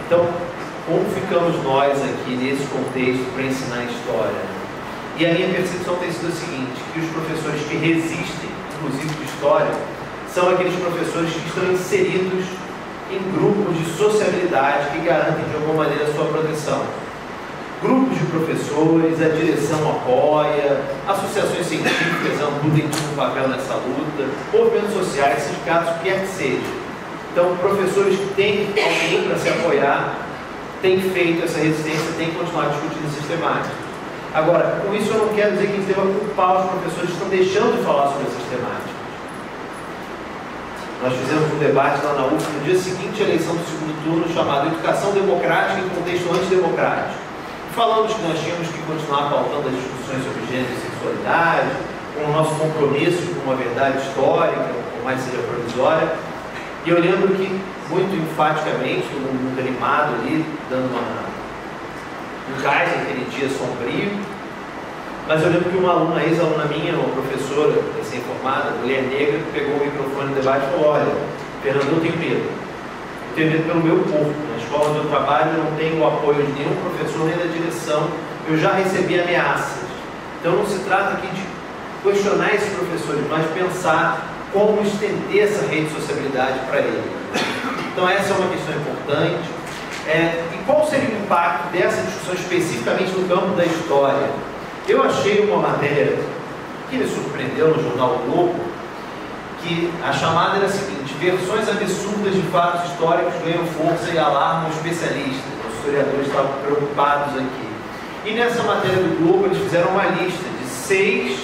Então, como ficamos nós aqui nesse contexto para ensinar história? E a minha percepção tem sido a seguinte, que os professores que resistem, inclusive de história, são aqueles professores que estão inseridos em grupos de sociabilidade que garantem de alguma maneira a sua proteção. Grupos de professores, a direção apoia, associações científicas ampludem um papel nessa luta, movimentos sociais, sindicatos, o que quer que seja. Então, professores que têm alguém para se apoiar, têm feito essa resistência, têm que continuar discutindo essas temáticas. Agora, com isso eu não quero dizer que a gente deva culpar os professores que estão deixando de falar sobre essas temáticas. Nós fizemos um debate lá na UF no dia seguinte à eleição do segundo turno, chamado Educação Democrática em Contexto Antidemocrático. Falamos que nós tínhamos que continuar pautando as discussões sobre gênero e sexualidade, com o nosso compromisso com uma verdade histórica, por mais seja provisória. E eu lembro que, muito enfaticamente, todo mundo muito animado ali, dando um gás naquele dia sombrio, mas eu lembro que uma aluna, ex-aluna minha, uma professora recém-formada, mulher negra, pegou o microfone no debate e falou, olha, Fernando, eu tenho medo. Eu tenho medo pelo meu corpo. Na escola onde eu trabalho, eu não tenho o apoio de nenhum professor, nem da direção. Eu já recebi ameaças. Então não se trata aqui de questionar esses professores, mas pensar como estender essa rede de sociabilidade para eles. Então essa é uma questão importante. E qual seria o impacto dessa discussão especificamente no campo da história? Eu achei uma matéria que me surpreendeu no jornal O Globo, que a chamada era a seguinte: versões absurdas de fatos históricos ganham força e alarmam especialistas. Os historiadores estavam preocupados aqui. E nessa matéria do Globo eles fizeram uma lista de 6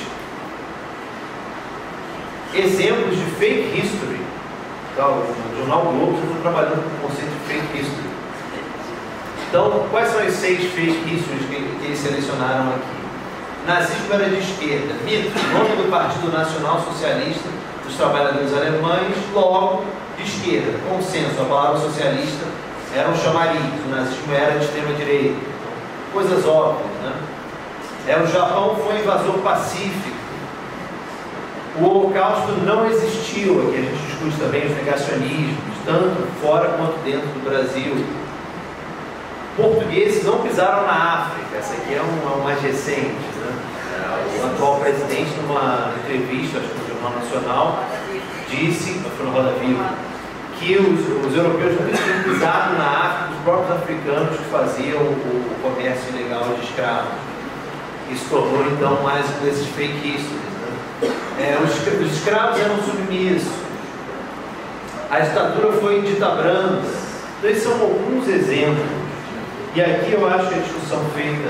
exemplos de fake history. Então, no jornal O Globo, eu estou trabalhando com o conceito de fake history. Então, quais são os 6 fake histories que eles selecionaram aqui? Nazismo era de esquerda. Mito, nome do Partido Nacional Socialista dos Trabalhadores Alemães, logo de esquerda. Consenso, a palavra socialista era um chamariz, o nazismo era de extrema direita. Coisas óbvias, né? O Japão foi invasor pacífico. O Holocausto não existiu. Aqui a gente discute também os negacionismos, tanto fora quanto dentro do Brasil. Portugueses não pisaram na África. Essa aqui é uma mais recente, né? O atual presidente, numa entrevista, acho que no Jornal Nacional, disse, foi no Roda Viva, que os europeus não tinham pisado na África, os próprios africanos que faziam o comércio ilegal de escravos. Isso tornou então mais um desses fake histories, né? Os escravos eram submissos, a ditadura foi dita branda. Então esses são alguns exemplos. E aqui eu acho que a discussão feita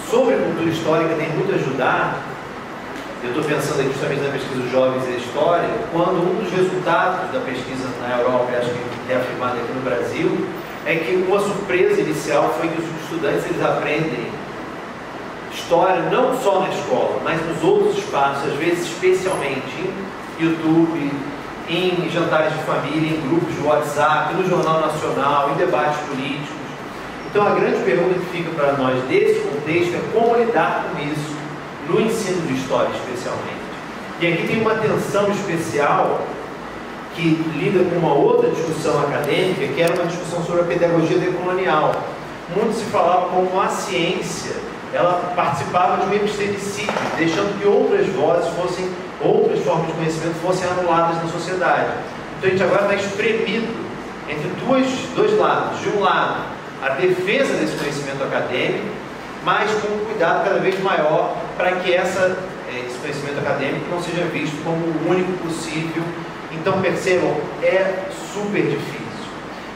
sobre a cultura histórica tem muito a ajudar. Eu estou pensando aqui justamente na pesquisa dos jovens e a história, quando um dos resultados da pesquisa na Europa, e acho que é afirmado aqui no Brasil, é que uma surpresa inicial foi que os estudantes eles aprendem história não só na escola, mas nos outros espaços, às vezes especialmente em YouTube, em jantares de família, em grupos de WhatsApp, no Jornal Nacional, em debates políticos. Então a grande pergunta que fica para nós desse contexto é como lidar com isso no ensino de história especialmente. E aqui tem uma atenção especial que lida com uma outra discussão acadêmica, que era uma discussão sobre a pedagogia decolonial. Muito se falava como a ciência, ela participava de um epistemicídio, deixando que outras vozes outras formas de conhecimento fossem anuladas na sociedade. Então a gente agora está espremido entre dois lados. De um lado, a defesa desse conhecimento acadêmico, mas com um cuidado cada vez maior para que esse conhecimento acadêmico não seja visto como o único possível. Então percebam, é super difícil.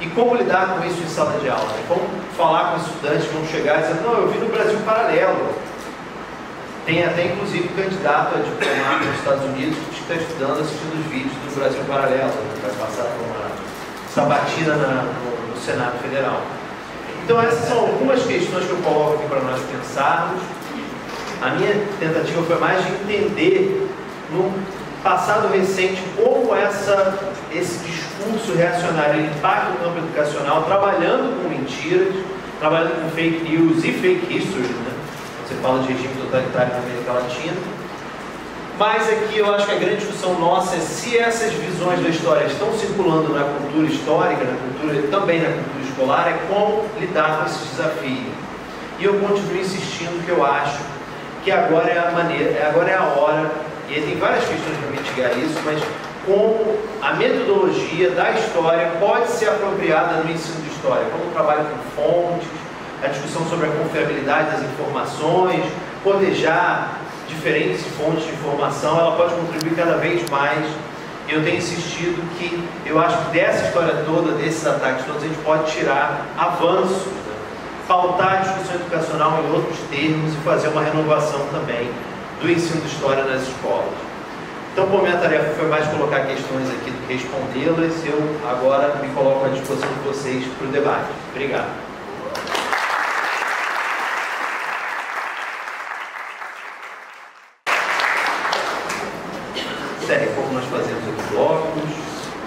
E como lidar com isso em sala de aula? Como falar com estudantes que vão chegar e dizer, não, eu vi no Brasil Paralelo. Tem até inclusive candidato a diplomata nos Estados Unidos que está estudando, assistindo os vídeos do Brasil Paralelo, que vai passar por uma sabatina no Senado Federal. Então essas são algumas questões que eu coloco aqui para nós pensarmos. A minha tentativa foi mais de entender no passado recente como esse discurso reacionário impacta o campo educacional, trabalhando com mentiras, trabalhando com fake news e fake history, né? Você fala de regime totalitário na América Latina. Mas aqui eu acho que a grande discussão nossa é se essas visões da história estão circulando na cultura histórica, também na cultura escolar, é como lidar com esses desafios. E eu continuo insistindo que eu acho que agora é a hora, e aí tem várias questões para mitigar isso, mas como a metodologia da história pode ser apropriada no ensino de história, como o trabalho com fontes, a discussão sobre a confiabilidade das informações, cotejar diferentes fontes de informação, ela pode contribuir cada vez mais. E eu tenho insistido que eu acho que dessa história toda, desses ataques todos, a gente pode tirar avanços, né? Pautar a discussão educacional em outros termos e fazer uma renovação também do ensino de história nas escolas. Então, como minha tarefa foi mais colocar questões aqui do que respondê-las, eu agora me coloco à disposição de vocês para o debate. Obrigado. Como nós fazemos em blocos?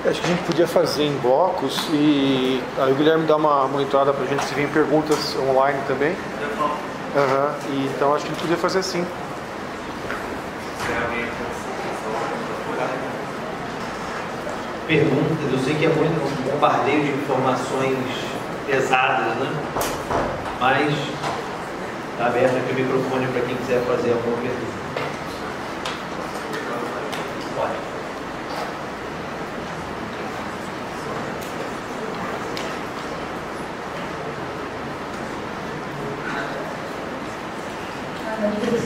Acho que a gente podia fazer em blocos e aí o Guilherme dá uma monitorada para a gente se vem perguntas online também. E então acho que a gente podia fazer assim. Perguntas, eu sei que é muito um bombardeio de informações pesadas, né? Mas está aberto aqui o microfone para quem quiser fazer alguma pergunta.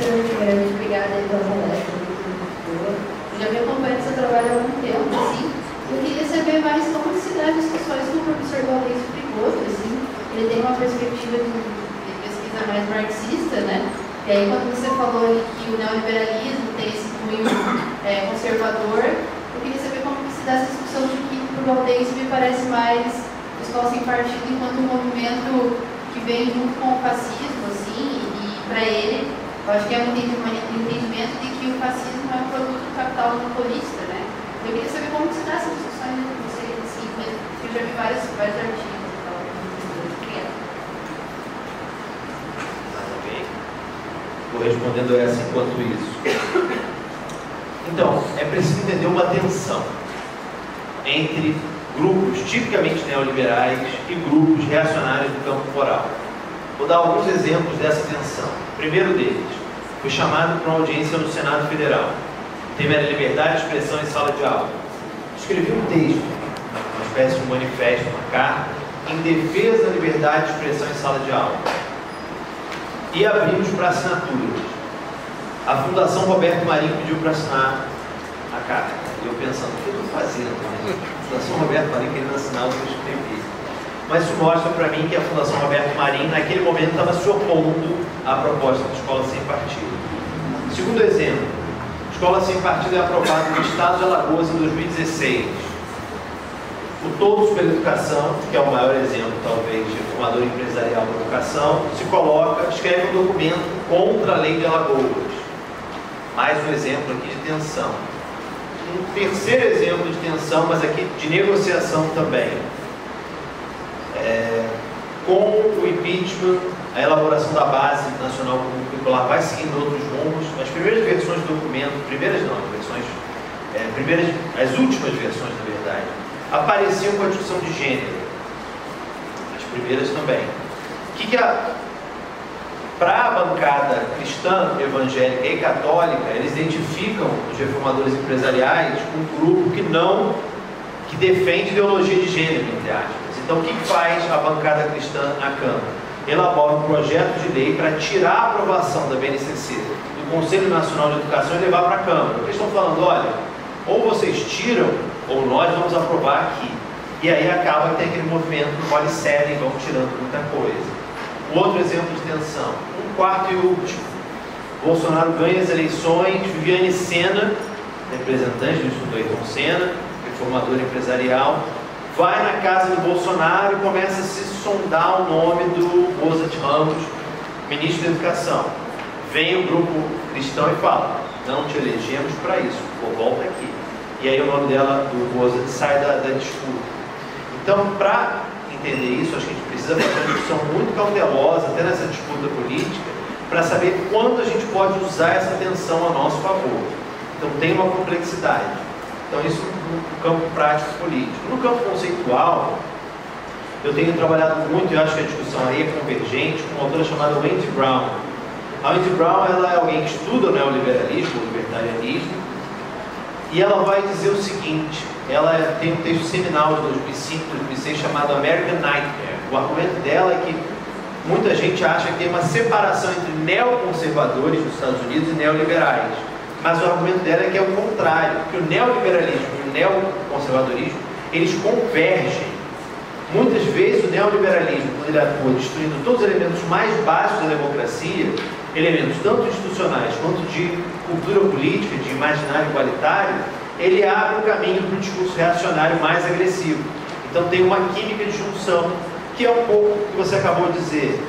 Primeiramente, obrigada pela palestra, muito boa. Eu já me acompanho no seu trabalho há algum tempo, assim. Eu queria saber mais como se dá discussões com o professor Gaudencio Frigoto, assim. Ele tem uma perspectiva de pesquisa mais marxista, né? E aí, quando você falou que o neoliberalismo tem esse cunho conservador, eu queria saber como se dá essa discussão de que o Gaudencio me parece mais Escola Sem Partido enquanto um movimento que vem junto com o fascismo, assim, e para ele, eu acho que é um entendimento de que o fascismo é um produto do capital monopolista, né? Eu queria saber como se dá essas discussões entre vocês, assim, porque eu já vi vários artigos e tal. Obrigada. Vou respondendo essa enquanto isso. Então, é preciso entender uma tensão entre grupos tipicamente neoliberais e grupos reacionários do campo moral. Vou dar alguns exemplos dessa tensão. O primeiro deles, fui chamado para uma audiência no Senado Federal. O tema era liberdade de expressão em sala de aula. Escrevi um texto, uma espécie de manifesto, uma carta, em defesa da liberdade de expressão em sala de aula. E abrimos para assinaturas. A Fundação Roberto Marinho pediu para assinar a carta. E eu pensando, o que eu estou fazendo? A Fundação Roberto Marinho querendo assinar o que eu escrevi. Mas isso mostra para mim que a Fundação Roberto Marinho, naquele momento, estava se opondo à proposta da Escola Sem Partido. Segundo exemplo, a Escola Sem Partido é aprovada no Estado de Alagoas em 2016. O Todos pela Educação, que é o maior exemplo, talvez, de formador empresarial da educação, se coloca, escreve um documento contra a lei de Alagoas. Mais um exemplo aqui de tensão. Um terceiro exemplo de tensão, mas aqui de negociação também. Com o impeachment, a elaboração da base nacional comum curricular vai seguindo outros rumos. As primeiras versões do documento, as últimas versões, na verdade, apareciam com a discussão de gênero. As primeiras também. Para a bancada cristã, evangélica e católica, eles identificam os reformadores empresariais com um grupo que defende ideologia de gênero, entre aspas. Então, o que faz a bancada cristã na Câmara? Elabora um projeto de lei para tirar a aprovação da BNCC do Conselho Nacional de Educação e levar para a Câmara. Porque eles estão falando, olha, ou vocês tiram, ou nós vamos aprovar aqui. E aí acaba que tem aquele movimento do policério e vão tirando muita coisa. Outro exemplo de tensão. Um quarto e último. Bolsonaro ganha as eleições, Viviane Sena, representante do Instituto Ayrton Senna, reformador empresarial, vai na casa do Bolsonaro e começa a se sondar o nome do Bozat Ramos, ministro da Educação. Vem o grupo cristão e fala, não te elegemos para isso, volta aqui. E aí o nome dela, do Bozat, sai da disputa. Então, para entender isso, acho que a gente precisa fazer uma discussão muito cautelosa, até nessa disputa política, para saber quando a gente pode usar essa tensão a nosso favor. Então, tem uma complexidade. Então, isso no campo prático político. No campo conceitual, eu tenho trabalhado muito, e acho que a discussão aí é convergente, com uma autora chamada Wendy Brown. A Wendy Brown, ela é alguém que estuda o neoliberalismo, o libertarianismo, e ela vai dizer o seguinte, ela tem um texto seminal de 2005, 2006, chamado American Nightmare. O argumento dela é que muita gente acha que tem uma separação entre neoconservadores nos Estados Unidos e neoliberais. Mas o argumento dela é que é o contrário, que o neoliberalismo e o neoconservadorismo, eles convergem. Muitas vezes o neoliberalismo, quando ele atua destruindo todos os elementos mais básicos da democracia, elementos tanto institucionais quanto de cultura política, de imaginário igualitário, ele abre o caminho para um discurso reacionário mais agressivo. Então tem uma química de junção, que é um pouco o que você acabou de dizer.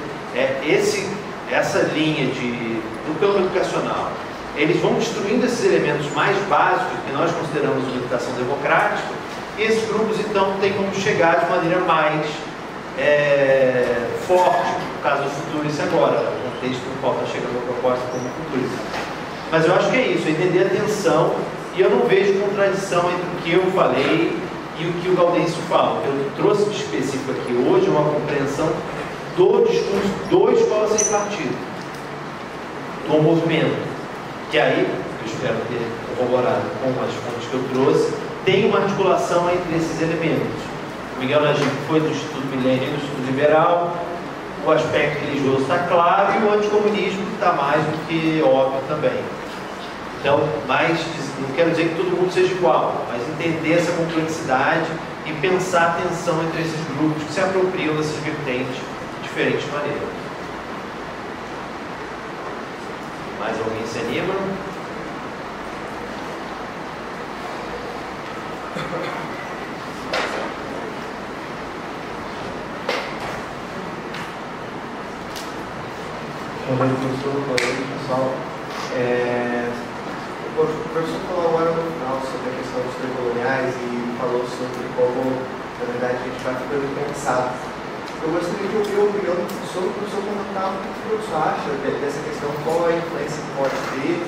Essa linha do campo educacional, eles vão destruindo esses elementos mais básicos que nós consideramos uma educação democrática, e esses grupos então têm como chegar de maneira mais forte, no caso do Futuris agora, o contexto no qual está chegando a proposta como Futuris. Mas eu acho que é isso, entender a tensão, e eu não vejo contradição entre o que eu falei e o que o Gaudêncio fala. O que eu trouxe de específico aqui hoje é uma compreensão do discurso do Escola Sem Partido, do movimento, que aí, eu espero ter corroborado com as fontes que eu trouxe, tem uma articulação entre esses elementos. O Miguel Nagibe foi do Instituto Milênio e do Instituto Liberal, o aspecto religioso está claro e o anticomunismo está mais do que óbvio também. Então, não quero dizer que todo mundo seja igual, mas entender essa complexidade e pensar a tensão entre esses grupos que se apropriam dessas vertentes de diferentes maneiras. Mais alguém se anima? Boa noite, professor. Boa noite, pessoal. O professor falou agora no final sobre a questão dos coloniais e falou sobre como, na verdade, a gente vai ficando cansado. Eu gostaria de ouvir a opinião do professor, comentar o que o professor acha dessa questão, qual a influência que pode ter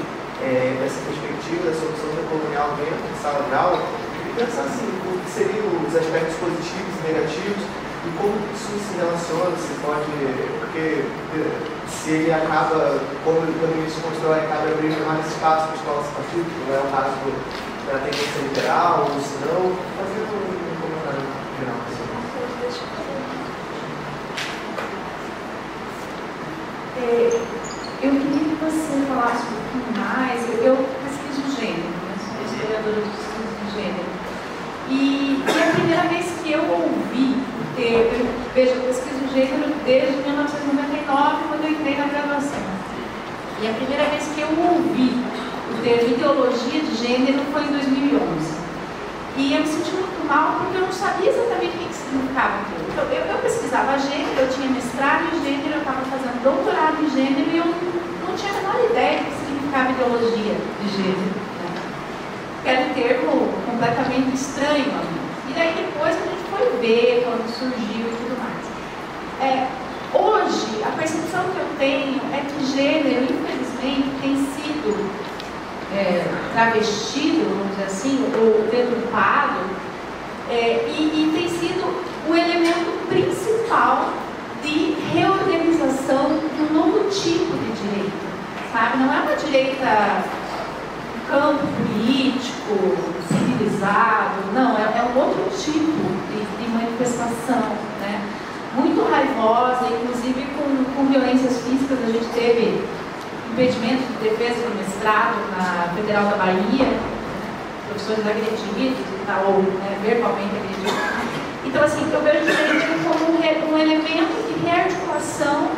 dessa perspectiva da solução decolonial dentro de sala de aula, e pensar assim, o que seriam os aspectos positivos e negativos, e como isso se relaciona, se pode, porque se ele acaba, como isso constrói, acaba abrindo mais espaço para os nossos partidos, não é o caso da tendência liberal, ou se não, fazer um comentário geral. Eu queria que você falasse um pouquinho mais. Eu pesquiso gênero, né? Sou historiadora de estudos de gênero. E a primeira vez que eu ouvi o termo, veja, eu pesquiso gênero desde 1999, quando eu entrei na graduação. E a primeira vez que eu ouvi o termo ideologia de gênero foi em 2011. E eu me senti muito mal porque eu não sabia exatamente o que significava aquilo. Então, eu pesquisava gênero, eu tinha mestrado em gênero, eu estava fazendo doutorado em gênero e eu não tinha a menor ideia do que significava ideologia de gênero. Né? Era um termo completamente estranho a mim. E daí depois a gente foi ver quando surgiu e tudo mais. Hoje, a percepção que eu tenho é que gênero, infelizmente, tem sido travestido, vamos dizer assim, ou deturpado, e tem sido o elemento principal de reorganização de um novo tipo de direita, sabe? Não é uma direita campo político, civilizado, não, é um outro tipo de manifestação, né? Muito raivosa, inclusive com violências físicas. A gente teve impedimento de defesa do mestrado na Federal da Bahia, professores agredidos e tal, ou verbalmente agredidos. Então, assim, eu vejo o direito como um elemento de rearticulação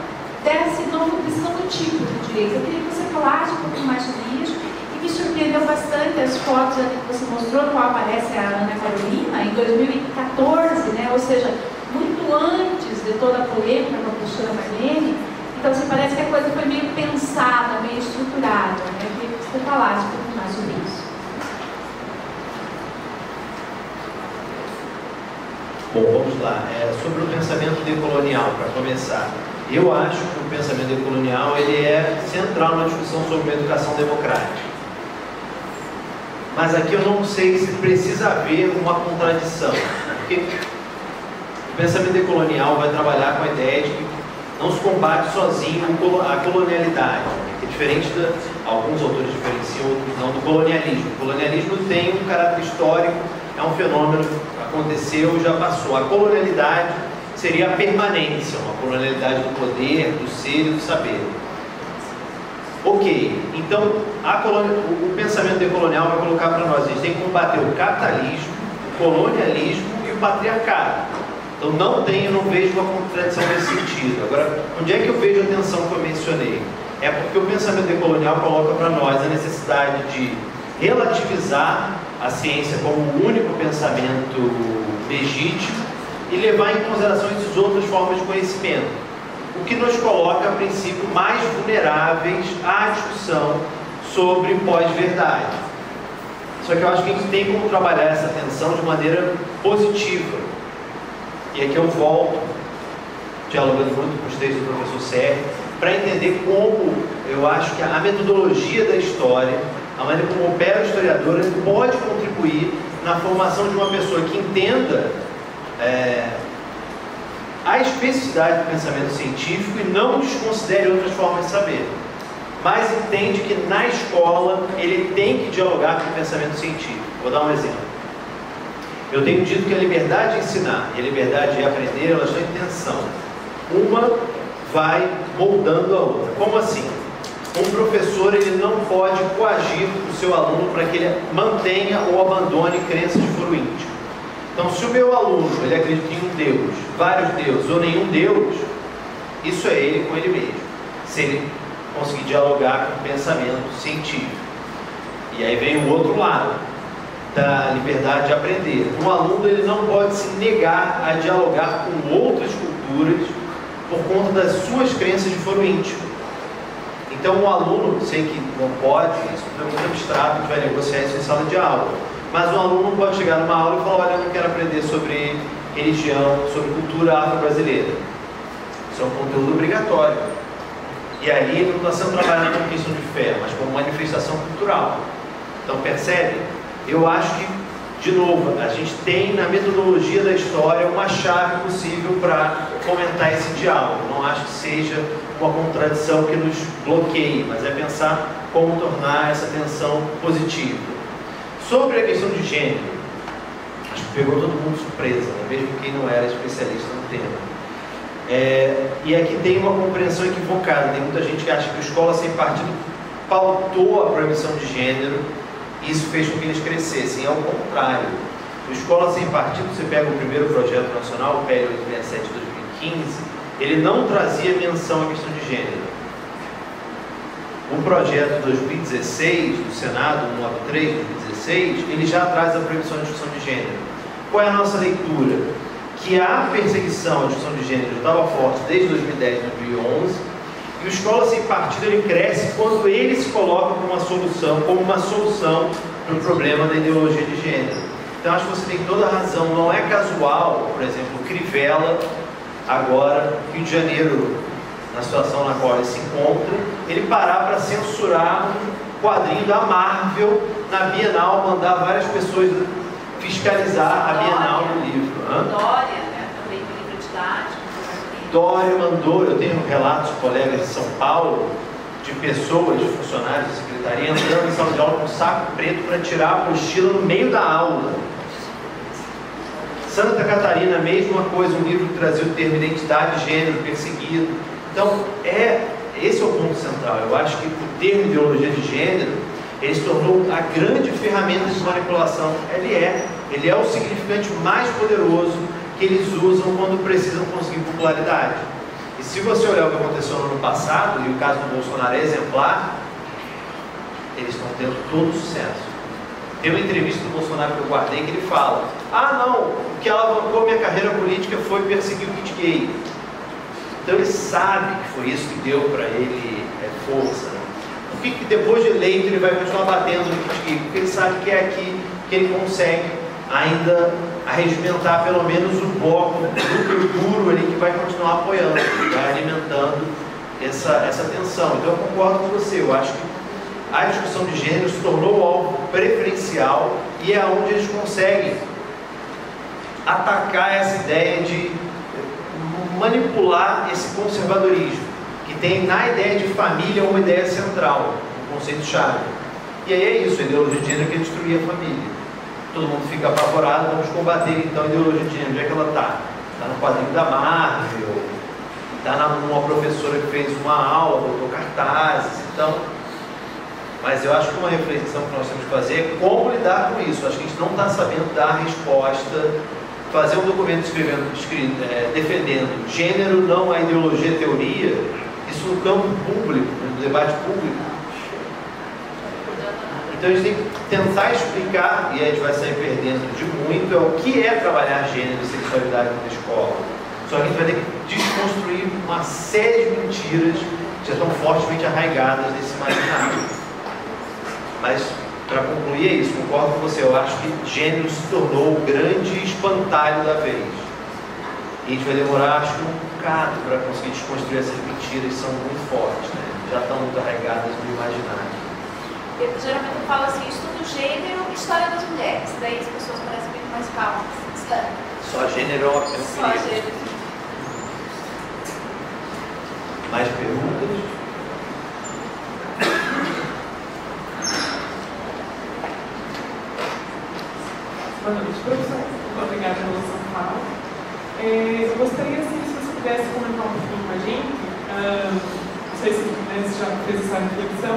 desse novo tipo de direito. Eu queria que você falasse um pouquinho mais sobre isso, e me surpreendeu bastante as fotos que você mostrou, no qual aparece a Ana Carolina, em 2014, né? Ou seja, muito antes de toda a polêmica com a professora Marlene. Então, assim, parece que a coisa foi meio pensada, meio estruturada, né? Eu queria que você falasse um pouco mais sobre isso. Bom, vamos lá. Sobre o pensamento decolonial, para começar. Eu acho que o pensamento decolonial ele é central na discussão sobre uma educação democrática. Mas aqui eu não sei se precisa haver uma contradição. Porque o pensamento decolonial vai trabalhar com a ideia de que não se combate sozinho a colonialidade, que é diferente de alguns autores diferenciam, outros não, do colonialismo. O colonialismo tem um caráter histórico, é um fenômeno que aconteceu e já passou. A colonialidade seria a permanência, uma colonialidade do poder, do ser e do saber. Ok, então o pensamento decolonial vai colocar para nós, a gente tem que combater o capitalismo, o colonialismo e o patriarcado. Então não vejo uma contradição nesse sentido. Agora, onde é que eu vejo a tensão que eu mencionei? É porque o pensamento decolonial coloca para nós a necessidade de relativizar a ciência como o único pensamento legítimo e levar em consideração essas outras formas de conhecimento, o que nos coloca, a princípio, mais vulneráveis à discussão sobre pós-verdade. Só que eu acho que a gente tem como trabalhar essa tensão de maneira positiva. E aqui eu volto, dialogando muito com os textos do professor Sérgio, para entender como eu acho que a metodologia da história, a maneira como opera o historiador, pode contribuir na formação de uma pessoa que entenda a especificidade do pensamento científico e não desconsidere outras formas de saber, mas entende que na escola ele tem que dialogar com o pensamento científico. Vou dar um exemplo. Eu tenho dito que a liberdade de ensinar e a liberdade de aprender, elas estão em tensão. Uma vai moldando a outra. Como assim? Um professor ele não pode coagir o seu aluno para que ele mantenha ou abandone crenças de foro íntimo. Então, se o meu aluno ele acredita em um Deus, vários deuses ou nenhum Deus, isso é ele com ele mesmo, se ele conseguir dialogar com o pensamento científico. E aí vem o outro lado da liberdade de aprender. Um aluno ele não pode se negar a dialogar com outras culturas por conta das suas crenças de foro íntimo. Então, o aluno, sei que não pode, isso é muito abstrato, a gente vai negociar isso em sala de aula, mas o aluno pode chegar numa aula e falar: olha, eu não quero aprender sobre religião, sobre cultura afro-brasileira. Isso é um conteúdo obrigatório. E aí ele não está sendo trabalhado como questão de fé, mas como manifestação cultural. Então, percebe? Eu acho que, de novo, a gente tem na metodologia da história uma chave possível para fomentar esse diálogo. Não acho que seja uma contradição que nos bloqueie, mas é pensar como tornar essa tensão positiva. Sobre a questão de gênero, acho que pegou todo mundo surpresa, né? Mesmo quem não era especialista no tema. E aqui tem uma compreensão equivocada. Tem muita gente que acha que o Escola Sem Partido pautou a proibição de gênero e isso fez com que eles crescessem. É o contrário. O Escola Sem Partido, você pega o primeiro projeto nacional, o PL 867 de 2015, ele não trazia menção à questão de gênero. O projeto 2016 do Senado, 193 de 2016, ele já traz a proibição da discussão de gênero. Qual é a nossa leitura? Que a perseguição à discussão de gênero estava forte desde 2010 e 2011, e o Escola Sem Partido ele cresce quando ele se coloca como uma solução para o problema da ideologia de gênero. Então acho que você tem toda a razão, não é casual, por exemplo, o Crivella, agora, Rio de Janeiro, na situação na qual ele se encontra, ele parar para censurar um quadrinho da Marvel na Bienal, mandar várias pessoas fiscalizar a Bienal do livro. Dória, né? Também do livro didático. Dória mandou, eu tenho relatos de colegas de São Paulo, de pessoas, de funcionários da secretaria, entrando em sala de aula com um saco preto para tirar a apostila no meio da aula. Santa Catarina, mesma coisa, um livro que trazia o termo identidade, gênero, perseguido. Então, esse é o ponto central. Eu acho que o termo ideologia de gênero, ele se tornou a grande ferramenta de manipulação. Ele é o significante mais poderoso que eles usam quando precisam conseguir popularidade. E se você olhar o que aconteceu no ano passado, e o caso do Bolsonaro é exemplar, eles estão tendo todo sucesso. Tem uma entrevista do Bolsonaro que eu guardei que ele fala: ah não, o que alavancou minha carreira política foi perseguir o kit gay. Então ele sabe que foi isso que deu para ele força, né? Por que depois de eleito ele vai continuar batendo no kit gay? Porque ele sabe que é aqui que ele consegue ainda arregimentar pelo menos o bloco, o núcleo duro ali que vai continuar apoiando, que vai alimentando essa tensão. Então eu concordo com você, eu acho que a discussão de gênero se tornou algo preferencial e é onde eles conseguem atacar essa ideia de manipular esse conservadorismo, que tem na ideia de família uma ideia central, um conceito-chave. E aí é isso, a ideologia de gênero quer destruir a família. Todo mundo fica apavorado, vamos combater então a ideologia de gênero. Onde é que ela está? Está no quadrinho da Marvel, está numa professora que fez uma aula, botou cartazes, então... Mas eu acho que uma reflexão que nós temos que fazer é como lidar com isso. Acho que a gente não está sabendo dar a resposta, fazer um documento escrito defendendo gênero, não a ideologia, a teoria, isso no campo público, no debate público. Então a gente tem que tentar explicar, e a gente vai sair perdendo de muito, é o que é trabalhar gênero e sexualidade na escola. Só que a gente vai ter que desconstruir uma série de mentiras que já estão fortemente arraigadas nesse imaginário. Mas, para concluir, é isso, concordo com você, eu acho que gênero se tornou o grande espantalho da vez. E a gente vai demorar, acho que um bocado para conseguir desconstruir essas mentiras que são muito fortes, né? Já estão muito arraigadas no imaginário. Geralmente eu falo assim, estudo gênero e história das mulheres, daí as pessoas parecem muito mais calmas. Só gênero é um perigo. Só gênero. Mais perguntas? Boa noite, professor. Muito obrigada pela sua fala. Eu gostaria, assim, se você pudesse comentar um pouquinho com a gente, não sei se você já fez essa reflexão,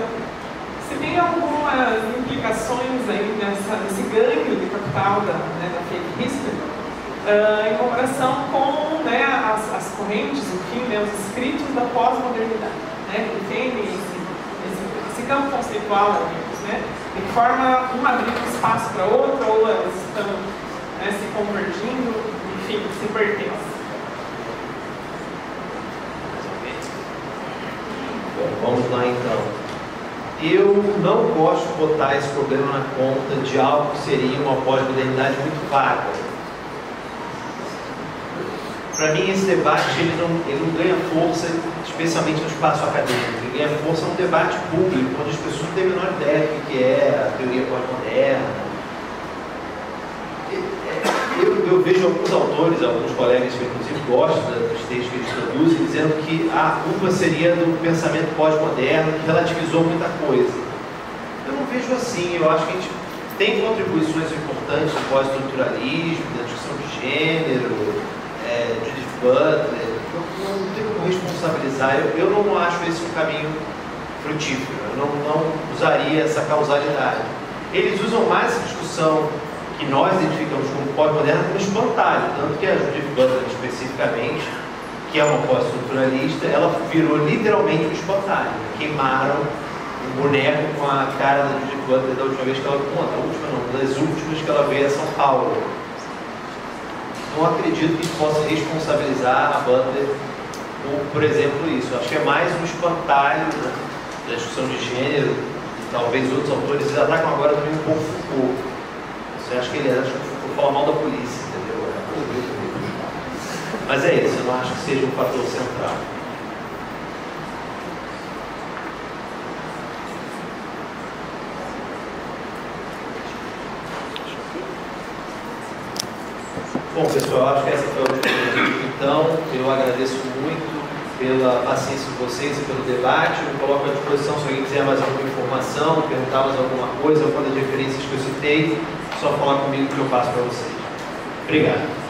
se tem algumas implicações aí nesse ganho de capital da fake history, em comparação com as correntes, enfim, os escritos da pós-modernidade, que defendem esse campo conceitual, de que forma uma abrindo espaço para outra, ou elas estão se convergindo, enfim, se pertencem. Bom, vamos lá então. Eu não gosto de botar esse problema na conta de algo que seria uma pós-modernidade muito vaga. Para mim, esse debate ele não ganha força, especialmente no espaço acadêmico. Ele ganha força num debate público, onde as pessoas não têm a menor ideia do que é a teoria pós-moderna. Eu vejo alguns autores, alguns colegas que inclusive gostam dos textos que eles produzem, dizendo que a culpa seria do pensamento pós-moderno, que relativizou muita coisa. Eu não vejo assim. Eu acho que a gente tem contribuições importantes do pós-estruturalismo, da discussão de gênero, Judith Butler. Não tem como responsabilizar. Eu não acho esse um caminho frutífero. Eu não usaria essa causalidade. Eles usam mais essa discussão que nós identificamos como pós-moderna como espantalho, tanto que a Judith Butler especificamente, que é uma pós-estruturalista, ela virou literalmente um espantalho. Queimaram um boneco com a cara da Judith Butler da última vez que ela, das últimas que ela veio a São Paulo. Não acredito que possa responsabilizar a Butler por exemplo, isso. Acho que é mais um espantalho, né, da discussão de gênero, e talvez outros autores eles atacam agora também um pouco Foucault. Acho que ele fala mal da polícia, entendeu? Mas é isso, eu não acho que seja um fator central. Bom, pessoal, acho que essa foi a última pergunta. Então, eu agradeço muito pela paciência de vocês e pelo debate. Eu me coloco à disposição se alguém quiser mais alguma informação, perguntar mais alguma coisa, alguma das referências que eu citei. Só falar comigo que eu passo para vocês. Obrigado.